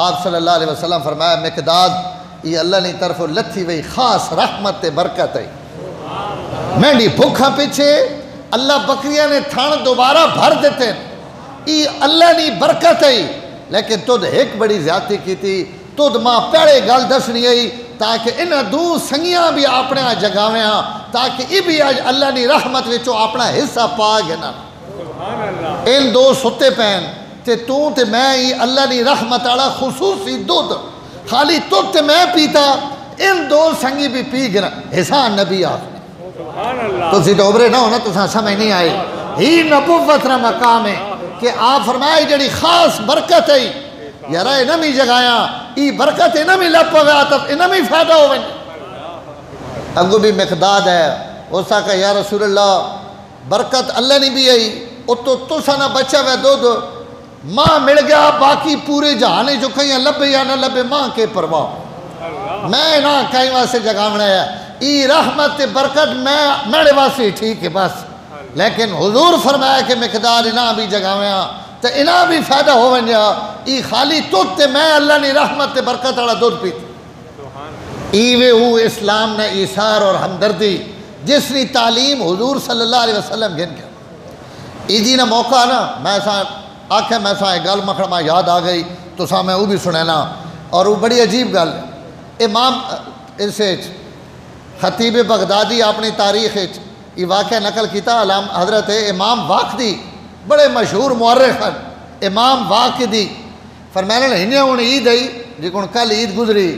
آپ صلی اللہ علیہ وسلم فرمایا مقداد یہ اللہ نے طرف لتھی وہی خاص رحمت تے برکت ہے. میں نہیں بھوکھا پیچھے اللہ بکریاں نے تھان دوبارہ بھر دیتے یہ اللہ نے برکت ہے. لیکن تُد ایک بڑی زیادتی کی تھی تُد ماں پیڑے گل دسنی ہے تاکہ ان دو سنگیاں بھی اپنے جگاویں ہاں تاکہ یہ بھی آج اللہ نے رحمت وچوں اپنا حصہ پا گنا. ان دو ستے پین تے تو تے میں یہ اللہ نے رحمت والا خصوصی دودھ خالی تو تے میں پیتا ان دو سنگی بھی پی گنا حصہ نبی آخر تو سی ڈوبرے نہ ہونا تو سمجھ نہیں آئی. ہی نبوت نہ مقام ہے کہ آپ فرمائے جڑی خاص برکت ہے یار انہاں بھی جگایا ای برکت انہاں بھی لپ گیا تب انہاں بھی فائدہ ہو گئے. اگو بھی مقداد ہے اس کا یا رسول اللہ برکت اللہ نے بھی آئی او تو سانا بچہ وے دودھ ماں مل گیا باقی پورے جہانے جو کہیں لبے یا نہ لبے ماں کے پرواہ میں نہ کہیں واسے جگاونا ہے ای رحمت برکت میں میرے واسے ٹھیک ہے بس. لیکن حضور فرمایا کہ مقدار انہاں بھی جگاویں تو انہاں بھی فائدہ ہو ونجا ای خالی تو تے میں اللہ نے رحمت برکت والا دودھ پیتا. ایوے ہو اسلام نے ایثار اور ہمدردی جس نے تعلیم حضور صلی اللہ علیہ وسلم گن کے ایدی نہ موقع نا میں سا آکھیں میں سا گل مکھڑما یاد آ گئی تو سا میں وہ بھی سنینا اور وہ بڑی عجیب گل امام اسے خطیب بغدادی اپنی تاریخ یہ واقعہ نقل کیتا علام حضرت امام واقدی بڑے مشہور مورخ امام واقدی فرمانے ہنے ہوں عید آئی لیکن کل عید گزری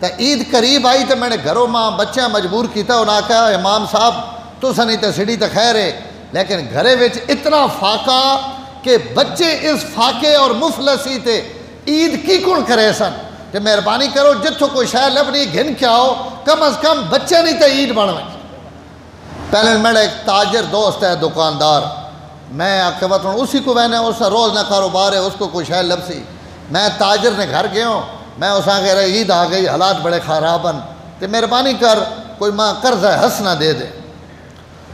تو عید قریب آئی تو میں نے گھروں ماں بچہ مجبور کیتا انہاں کہا امام صاحب تو سنی تو سڑی تو خیر ہے لیکن گھرے وچ اتنا فاقہ کہ بچے اس فاقے اور مفلسی تے عید کی کون کرے سن کہ مہربانی کرو جتھو کوئی شاید لبنی گھن کے آؤ کم از کم بچے نہیں تے عید بڑھویں. پہلے میرا ایک تاجر دوست ہے دکاندار میں آکھوت ہوں اسی کو میں نے اس روز نہ کاروبار ہے اس کو کوئی شاید لبسی میں تاجر نے گھر گیا ہوں میں اس آگے رہے عید آ گئی حالات بڑے خرابن تو مہربانی کر کوئی ماں قرضہ ہنسنا دے دے.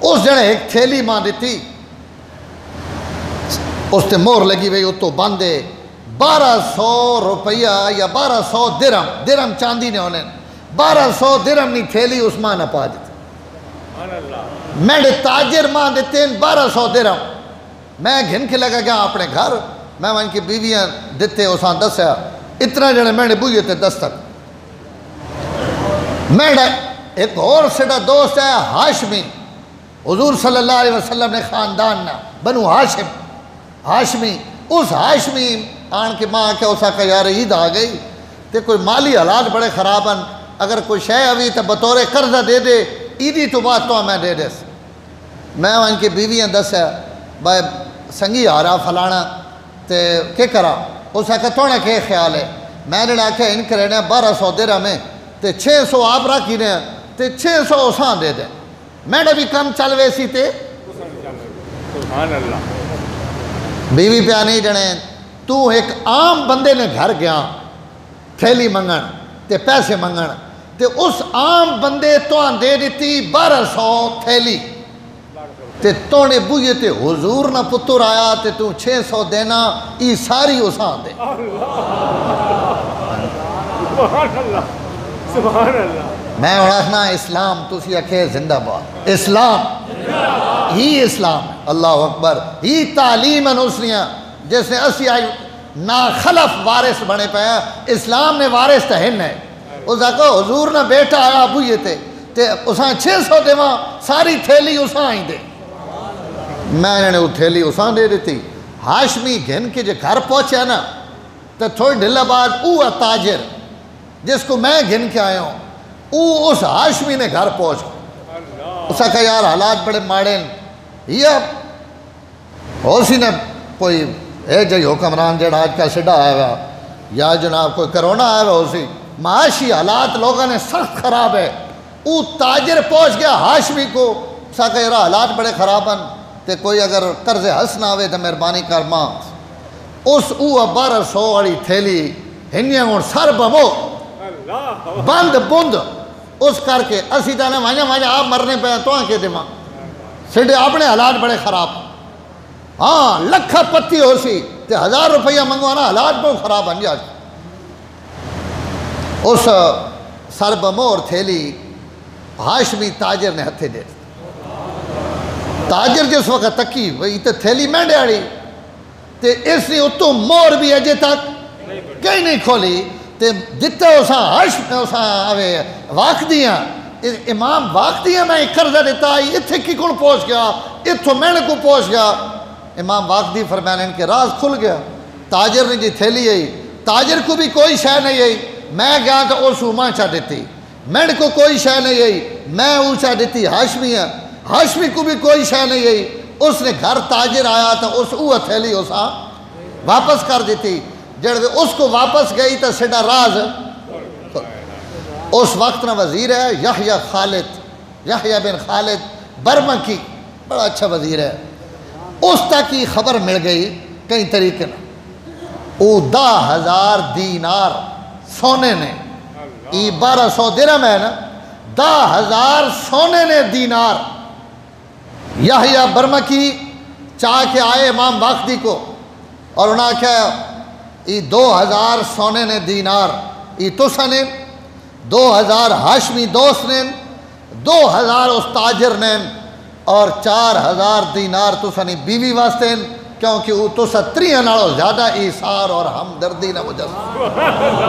اس جنے ایک تھیلی ماں دیتی اس تے مور لگی ہوئی اتو باندھے 1200 روپیہ یا 1200 درہم چاندی نے انہیں 1200 درہم نہیں تھیلی اس ماں نہ پا دیتی. میں نے تاجر ماں دیتے ہیں 1200 درہم میں گھن کے لگا گیا اپنے گھر میں ان کی بیویاں دیتے اساں دسیا اتنا جنے میں نے بوئے تھے 10 تک. میں نے ایک اور سڑا دوست ہے ہاشمی حضور صلی اللہ علیہ وسلم نے خاندان نہ بنو ہاشمی اس ہاشمی آن کے ماں کہ اسا کا یار عید آ گئی تے کوئی مالی حالات بڑے خرابن اگر کوئی شے ہوئی تو بطور قرضہ دے دے عیدی تو بات تو میں دے دے میں ان کی بیویاں دسیا بھائی سنگی آ رہا فلانا تے کیا کرا اس کا توڑا کیا خیال ہے میں نے آکھا ان کے رہنے 1200 درہم میں تے 600 آپ رکھی نے تے 600 اساں دے دے میں نے بھی کم چل ویسی تے سبحان اللہ بیوی پیانی جنے تو ایک عام بندے نے گھر گیا تھیلی منگن تے پیسے منگن تے اس عام بندے تو دے دیتی 1200 تھیلی تے تو نے بوئے تے حضور نہ پتر آیا تے تو 600 دینا ای ساری اساں دے. سبحان اللہ سبحان اللہ. میں اڑاکنا اسلام تو سی اکھے زندہ باد اسلام ہی اسلام اللہ اکبر ہی تعلیم انوسنیاں جس نے اسی آئی ناخلف وارث بنے پایا اسلام نے وارث تہن ہے اس کو حضور نہ بیٹا آیا بوئے تے اساں 600 دے وہاں ساری تھیلی اساں آئیں دے میں نے وہ تھیلی اساں دے دیتی. ہاشمی گھن کے جو گھر پہنچا نا تو تھوڑی ڈھلا بعد وہ تاجر جس کو میں گھن کے آیا ہوں اس ہاشمی نے گھر پہنچ اس کا یار حالات بڑے ماڑے یا ہو سی نے کوئی ہے جی حکمران جڑا آج کا سڈا آیا ہوا یا جناب کوئی کرونا آیا ہوا ہو سی معاشی حالات لوگوں نے سخت خراب ہے او تاجر پہنچ گیا ہاشمی کو سا کہ یار حالات بڑے خراب ہیں تے کوئی اگر قرض ہنس نہ ہوئے تو مہربانی کر ماں اس او 1200 والی تھیلی ہنیاں ہوں سر بمو بند بند اس کر کے اسی تانے مانجا آپ مرنے پہ تو آن کے دے ماں سیڑھے اپنے حالات بڑے خراب ہاں لکھا پتی ہو سی تے 1000 روپیہ منگوانا حالات بہت خراب ہیں جی اس سر بمو اور تھیلی ہاشمی تاجر نے ہتھے دے تاجر جس وقت تکی وہی تے تھیلی میں ڈیاڑی تے اس نے اتو مور بھی اجے تک کہیں نہیں کھولی تے جتے اساں آوے واقع دیاں امام واقع دیاں میں قرضہ دیتا آئی اتھے کی کون پہنچ گیا اتھو میں نے کو پہنچ گیا امام واقع دی فرمانے ان کے راز کھل گیا تاجر نے جی تھیلی آئی تاجر کو بھی کوئی شے نہیں آئی میں گیا تو اس اوما چاہ دیتی میں نے کو کوئی شے نہیں آئی میں اونچا دیتی ہاشمی کو بھی کوئی شے نہیں آئی اس نے گھر تاجر آیا تو اس او تھیلی اسا واپس کر دیتی جڑ اس کو واپس گئی تو سیدھا راز اس وقت نہ وزیر ہے یحییٰ بن خالد برمکی بڑا اچھا وزیر ہے اس تک کی خبر مل گئی کئی طریقے نہ او 10,000 دینار سونے نے 1200 درہم ہے نا 10,000 سونے نے دینار یحییٰ برمکی چاہ کے آئے امام واقدی کو اور انہاں کہا یہ 2000 سونے نے دینار یہ تسا نے 2000 ہاشمی دوست نے 2000 اس تاجر نے اور 4000 دینار تسا نے بیوی واسطے کیونکہ وہ تسا 3 نالوں زیادہ ایثار اور ہمدردی نہ مجھے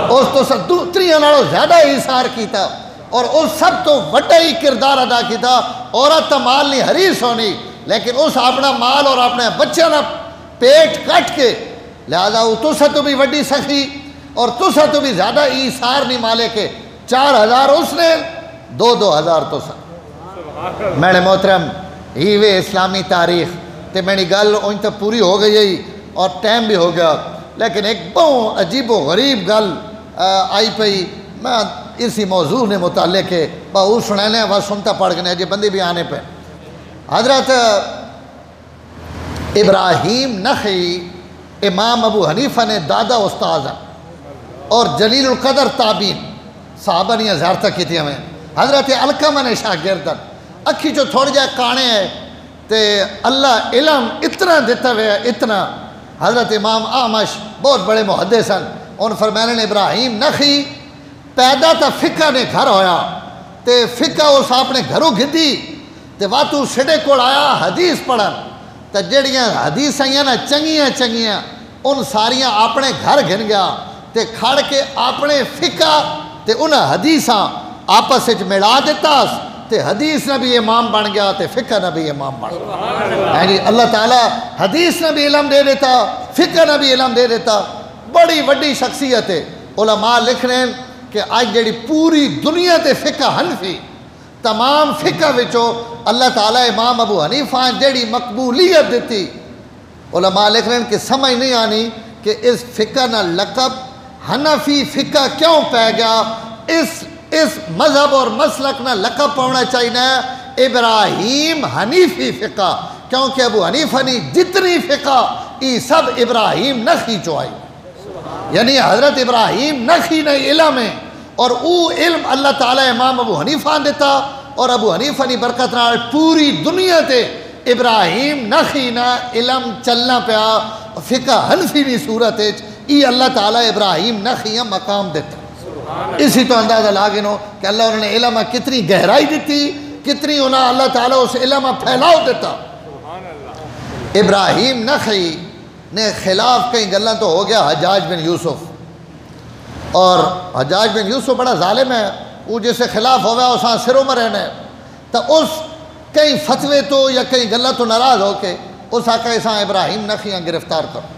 اس تسا 3 نالوں زیادہ ایثار کیتا اور اس سب تو وڈا ہی کردار ادا کیتا عورت مال نہیں حریص ہونی لیکن اس اپنا مال اور اپنے بچے نہ پیٹ کٹ کے لہذا وہ تسا تو بھی وڈی سخی اور تسا تو بھی زیادہ ایثار نہیں مالے کے 4000 اس نے 2,000 تسا میں نے محترم ہیوے اسلامی تاریخ تے میری گل ان تو پوری ہو گئی اور ٹائم بھی ہو گیا لیکن ایک بہت عجیب و غریب گل آئی پئی میں اسی موضوع نے متعلق ہے بہو سنانے وہ سنتا پڑھ گئے جی بندے بھی آنے پہ حضرت ابراہیم نخعی امام ابو حنیفہ نے دادا استاذ اور جلیل القدر تابعین صحابہ نے زیارتہ کی تھی ہمیں حضرت علقمہ نے شاگردن اکھی جو تھوڑ جائے کانے ہے تے اللہ علم اتنا دیتا ہوئے اتنا حضرت امام اعمش بہت بڑے محدث ہیں ان فرمانے نے ابراہیم نخعی پیدا تا فقہ نے گھر ہویا تے فقہ اس اپنے گھروں گھدی تے واتو سڑے کوڑ آیا حدیث پڑھن تے جڑیاں حدیث آئیاں نا چنگیاں ان ساریاں اپنے گھر گھن گیا تے کھڑ کے اپنے فقہ تے انہاں حدیثاں آپس وچ ملا دیتا تے حدیث نہ بھی امام بن گیا تے فقہ نہ بھی امام بن گیا یعنی اللہ تعالیٰ حدیث نہ بھی علم دے دیتا فقہ نہ بھی علم دے دیتا بڑی وڈی شخصیت ہے علماء لکھ رہے ہیں کہ آج جڑی پوری دنیا تے فقہ حنفی تمام فقہ وچوں اللہ تعالیٰ امام ابو حنیفہ جڑی مقبولیت دیتی علماء لکھ رہے ہیں کہ سمجھ نہیں آنی کہ اس فقہ نہ لقب حنفی فقہ کیوں پہ گیا اس مذہب اور مسلک نہ لقب پاؤنا چاہیے ابراہیم حنیفی فقہ کیونکہ ابو حنیفہ نے جتنی فقہ یہ سب ابراہیم نخعی چو آئی یعنی حضرت ابراہیم نخعی نے علم ہے اور او علم اللہ تعالیٰ امام ابو حنیفہ دیتا اور ابو حنیفہ نے برکت نال پوری دنیا تے ابراہیم نخعی نہ علم چلنا پیا فقہ حنفی نی صورت ہے یہ اللہ تعالیٰ ابراہیم نخعی مقام دیتا اسی تو اندازہ لاگنو کہ اللہ انہوں نے علم کتنی گہرائی دیتی کتنی انہوں اللہ تعالیٰ اس علم پھیلاؤ دیتا ابراہیم نخعی نے خلاف کئی گلہ تو ہو گیا حجاج بن یوسف اور حجاج بن یوسف بڑا ظالم ہے وہ جسے خلاف ہوگا اساں سروں میں رہنے تو اس کئی فتوے تو یا کئی گلہ تو ناراض ہو کے اس آقا اساں ابراہیم نخعی گرفتار کر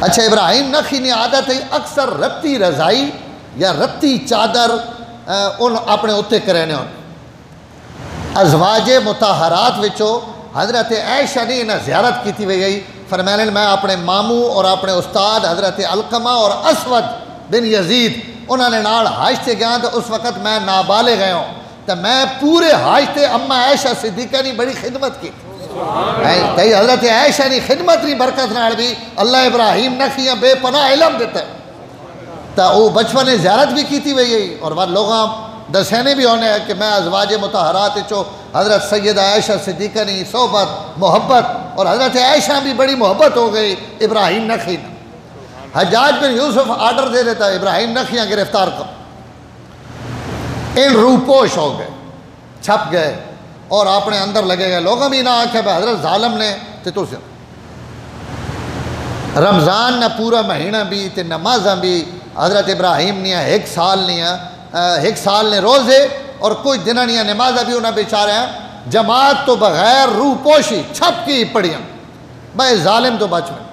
اچھا ابراہیم نخعی نے عادت ہے اکثر رتی رضائی یا رتی چادر ان اپنے اتنے کرینے ہوں. ازواج مطہرات وچوں حضرت عائشہ نے انہیں زیارت کی تھی گئی. فرمانے میں اپنے ماموں اور اپنے استاد حضرت علقمہ اور اسود بن یزید انہوں نے نال حج تے گیا. تو اس وقت میں نابالغ گئے ہوں تو میں پورے حج تے اما عائشہ صدیقہ نے بڑی خدمت کی. کئی حضرت عائشہ نے خدمت نہیں برکت نال بھی اللہ ابراہیم نخیاں بے پناہ علم دیتا ہے. تو وہ بچپن نے زیارت بھی کی تھی گئی. اور بعد لوگاں دسینے بھی ہونے ہیں کہ میں ازواج مطہرات چو حضرت سیدہ عائشہ صدیقہ نے صحبت محبت اور حضرت عائشہ بھی بڑی محبت ہو گئی ابراہیم نخی. حجاج بن یوسف آرڈر دے دیتا ابراہیم نخیاں گرفتار کر. ان روپوش ہو گئے چھپ گئے اور اپنے اندر لگے گئے. لوگوں بھی نہ آکھے بھائی حضرت ظالم نے تو سے رمضان نہ پورا مہینہ بھی تے نمازاں بھی حضرت ابراہیم نے ایک سال نے روزے اور کوئی دنہ نہیں نمازہ بھی انہیں بیچارے ہیں. جماعت تو بغیر روح پوشی چھپ کی پڑیاں بھائی ظالم تو بچ میں.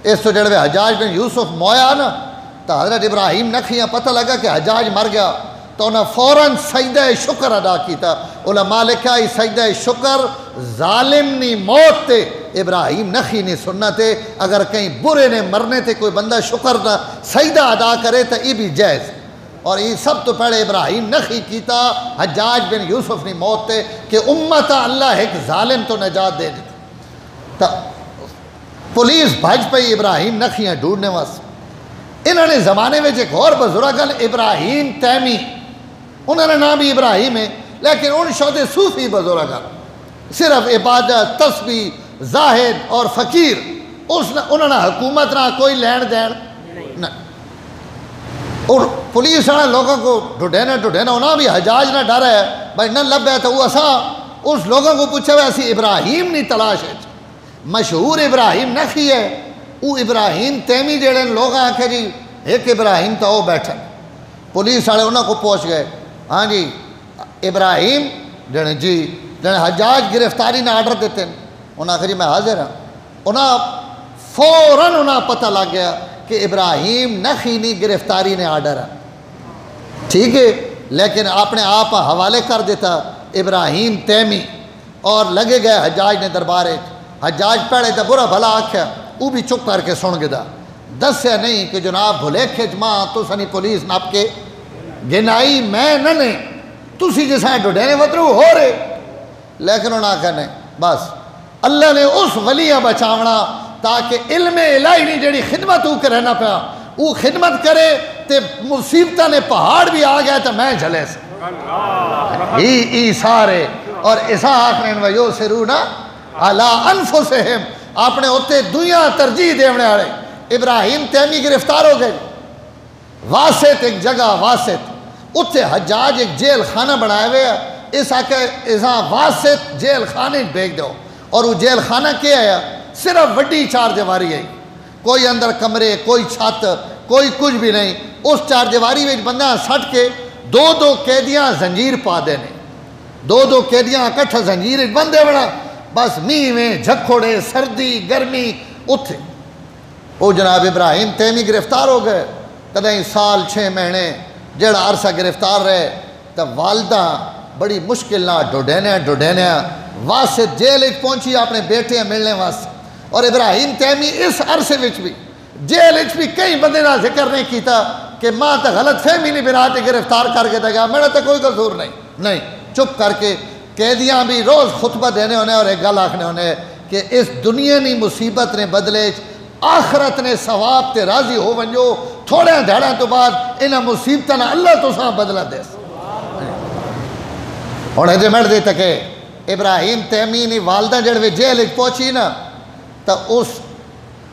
اس تو جڑوے حجاج بن یوسف مویا نا تو حضرت ابراہیم نخیاں پتہ لگا کہ حجاج مر گیا تو انہیں فوراً سجدہ شکر ادا کیتا. علماء لکھا یہ سجدہ شکر ظالم نی موت تے ابراہیم نخی نے سننا تے. اگر کہیں برے نے مرنے تے کوئی بندہ شکر نہ سجدہ ادا کرے تو یہ بھی جائز. اور یہ سب تو پہلے ابراہیم نخی کیتا حجاج بن یوسف نے موت تے کہ امت اللہ ایک ظالم تو نجات دے دیتا. تو پولیس بھج پئی ابراہیم نخیاں ڈھونڈنے واسطے. انہوں نے زمانے میں ایک اور بزرگ ابراہیم تیمی انہوں نے نام بھی ابراہیم ہے لیکن ان شہد صوفی بزرگ صرف عبادت تسبیح زاہد اور فقیر. انہوں نے حکومت نہ کوئی لین دین نہ. اور پولیس نے لوگوں کو ڈھونڈینا انہوں بھی حجاج نہ ڈر ہے بھائی نہ لب ہے. تو وہ اس لوگوں کو پوچھا ہوئے اسی ابراہیم نہیں تلاش ہے. مشہور ابراہیم نخی ہے وہ ابراہیم تیمی جڑے لوگ آکھے جی ایک ابراہیم تو وہ بیٹھا. پولیس والے انہوں کو پہنچ گئے. ہاں جی ابراہیم جڑے جی جڑے حجاج گرفتاری نے آرڈر دیتے ہیں. انہوں نے جی میں حاضر ہوں. انہوں فوراً انہوں پتہ لگ گیا کہ ابراہیم نخی نہیں گرفتاری نے آرڈر ہے ٹھیک ہے. لیکن اپنے آپ حوالے کر دیتا ابراہیم تیمی اور لگے گئے حجاج نے دربارے. حجاج پہلے تو برا بھلا آکھیا وہ بھی چپ کر کے سن گدا. دسیا نہیں کہ جناب بھلے کھجماں تو سنی پولیس ناپ کے گنائی میں نہ تسی جیسا ڈوڈینے وطرو ہو رہے. لیکن انہوں نے نہیں بس اللہ نے اس ولیاں بچاونا تاکہ علم الہی نہیں جڑی خدمت ہو کے رہنا پیا وہ خدمت کرے تے مصیبتہ نے پہاڑ بھی آ گیا تو میں جھلے سے ای سارے. اور ایسا آخرین ویو سرونا علی انفسہم اپنے ہوتے دنیا ترجیح دیونے آرے. ابراہیم تیمی گرفتار ہو گئے. واسط ایک جگہ واسط اتھے حجاج ایک جیل خانہ بنائے ہوئے ہے. اس آکے ایسا واسط جیل خانے بیگ دو. اور وہ جیل خانہ کیا ہے صرف وڈی چار دیواری ہے. کوئی اندر کمرے کوئی چھت کوئی کچھ بھی نہیں. اس چار دیواری میں بندہ سٹ کے دو قیدیاں زنجیر پا دینے. دو قیدیاں اکٹھا زنجیر بندے بڑا بس می میں جھکوڑے سردی گرمی اتھے. وہ جناب ابراہیم تیمی گرفتار ہو گئے. کدیں سال 6 مہینے جڑا عرصہ گرفتار رہے. تو والدہ بڑی مشکل نہ ڈوڈینے واسط جیل ایک پہنچی اپنے بیٹے ملنے واسطے. اور ابراہیم تیمی اس عرصے وچ بھی جیل وچ بھی کئی بندے نہ ذکر نہیں کیتا کہ ماں تو غلط فہمی نہیں بنا تے گرفتار کر کے دے گا میرا تو کوئی قصور نہیں. چپ کر کے قیدیاں بھی روز خطبہ دینے ہونے اور ایک گل آکھنے ہونے کہ اس دنیا نی مصیبت نے بدلے آخرت نے ثواب تے راضی ہو ونجو. تھوڑے دھڑوں تو بعد انہاں مصیبتاں نہ اللہ تو ساں بدلہ دے. اور ہجے مر دے تکے ابراہیم تیمی نی والدہ جڑوے جیل ایک پہنچی نا تو اس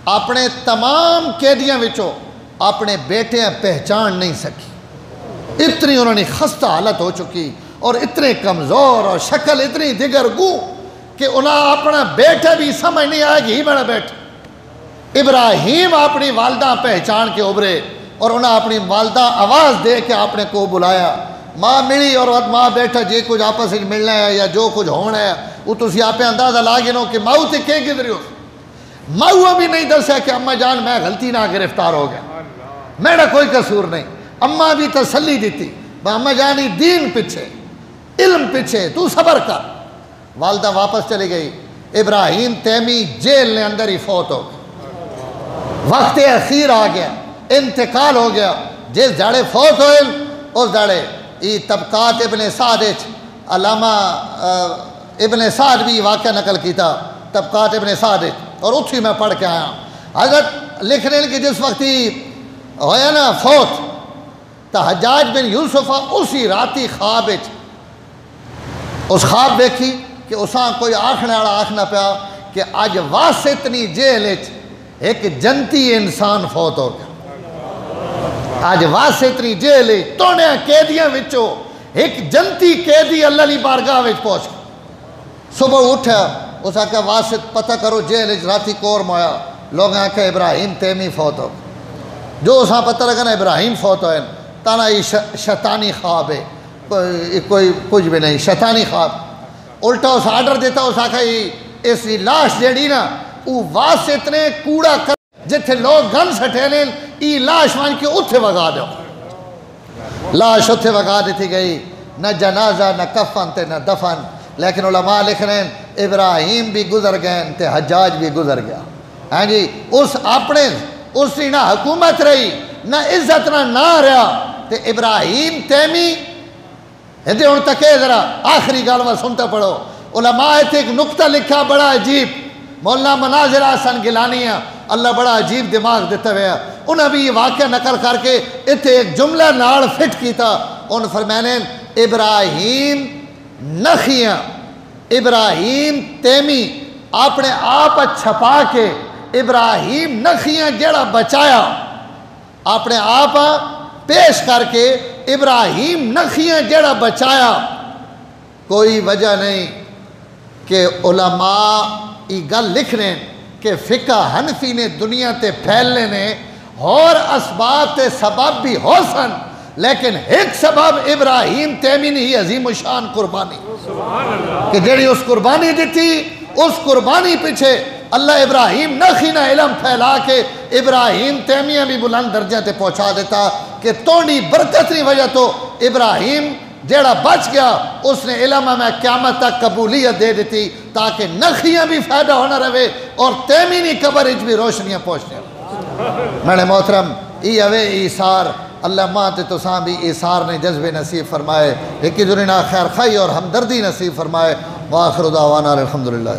اپنے تمام قیدیاں وچوں اپنے بیٹے پہچان نہیں سکی. اتنی انہوں نے خستہ حالت ہو چکی اور اتنے کمزور اور شکل اتنی دیگر گو کہ انہیں اپنا بیٹا بھی سمجھ نہیں آئے گی میرا بیٹا. ابراہیم اپنی والدہ پہچان کے ابھرے اور انہیں اپنی والدہ آواز دے کے اپنے کو بلایا. ماں ملی اور ماں بیٹا جی کچھ آپس میں ملنا ہے یا جو کچھ ہونا ہے وہ تسی آپ اندازہ لاگے نو کہ ماؤ تے کہ کدھر ہو. ماؤ بھی نہیں دسیا کہ اماں جان میں غلطی نہ گرفتار ہو گیا میرا کوئی قصور نہیں. اماں بھی تسلی دیتی اما جانی دین پیچھے، علم پیچھے، تو صبر کر۔ والدہ واپس چلی گئی، ابراہیم تیمی جیل نے اندر ہی فوت ہو گیا، وقت اخیر آ گیا، انتقال ہو گیا۔ جس جاڑے فوت ہوئے اس جاڑے ای طبقات ابن سعد علامہ ابن سعد بھی واقعہ نقل کیتا، طبقات ابن سعد، اور اتھی میں پڑھ کے آیا۔ حضرت لکھ رہے ہیں کہ جس وقت ہویا نا فوت، تو حجاج بن یوسف اسی راتی خواب اس خواب دیکھی کہ اساں کوئی آکھنے والا آکھنا پیا کہ اج واسطنی جیل ایک جنتی انسان فوت ہو گیا۔ آج واسطنی جیل توڑے قیدیاں وچوں ایک جنتی قیدی اللہ لی بارگاہ وچ پہنچ گیا۔ صبح اٹھا، اس آکھا واسط پتہ کرو جیل راتی کور مویا، لوگ آکھا ابراہیم تیمی فوت ہو گیا۔ جو اساں پتہ لگا نا ابراہیم فوت ہوئے، تانا یہ شیطانی خواب ہے، کوئی کچھ بھی نہیں، شیطانی خواب۔ الٹا اس آرڈر دیتا، اس آکھا اس لاش جیڑی نا وہ واسط نے کوڑا کر جتھے لوگ گن سٹے لیں، ای لاش مان کے اتھے وگا دو۔ لاش اتھے وگا دیتی گئی، نہ جنازہ نہ کفن تے نہ دفن۔ لیکن علماء لکھ رہے ہیں ابراہیم بھی گزر گئے تے حجاج بھی گزر گیا۔ ہاں جی، اس اپنے اس کی نہ حکومت رہی نہ عزت نہ رہا، تے ابراہیم تیمی ہندے ہون تکے ذرا آخری گالوہ سنتا پڑھو۔ علماء تے ایک نکتہ لکھا بڑا عجیب، مولانا مناظر حسن گیلانیہ اللہ بڑا عجیب دماغ دیتا ہویا، انہاں بھی یہ واقعہ نقل کر کے اتھے ایک جملہ نال فٹ کیتا۔ ان فرمانے ابراہیم نخیاں، ابراہیم تیمی اپنے آپ چھپا کے ابراہیم نخیاں جڑا بچایا، اپنے آپ پیش کر کے ابراہیم نخیاں جڑا بچایا۔ کوئی وجہ نہیں کہ علماء یہ گل لکھ رہے ہیں کہ فقہ حنفی نے دنیا تے پھیلنے نے اور اسباب تے سبب بھی ہو سن، لیکن ایک سبب ابراہیم تیمی نے ہی عظیم الشان قربانی کہ جڑی اس قربانی دیتی، اس قربانی پیچھے اللہ ابراہیم نخی نہ علم پھیلا کے ابراہیم تیمیہ بھی بلند درجہ تے پہنچا دیتا کہ توڑی برکت نہیں وجہ تو ابراہیم جیڑا بچ گیا اس نے علم میں قیامت تک قبولیت دے دیتی تاکہ نخیاں بھی فائدہ ہونا رہے اور تیمینی قبر اچ بھی روشنیاں پہنچنے۔ میں نے محترم ای اوے ایثار اللہ ماں تے تساں بھی ایثار نے جذب نصیب فرمائے، ایک دنیا خیر خائی اور ہمدردی نصیب فرمائے۔ وآخر دعوانا الحمدللہ۔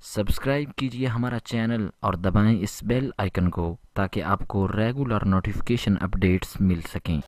سبسکرائب کیجئے ہمارا چینل اور دبائیں اس بیل آئیکن کو تاکہ آپ کو ریگولر نوٹیفیکیشن اپڈیٹس مل سکیں۔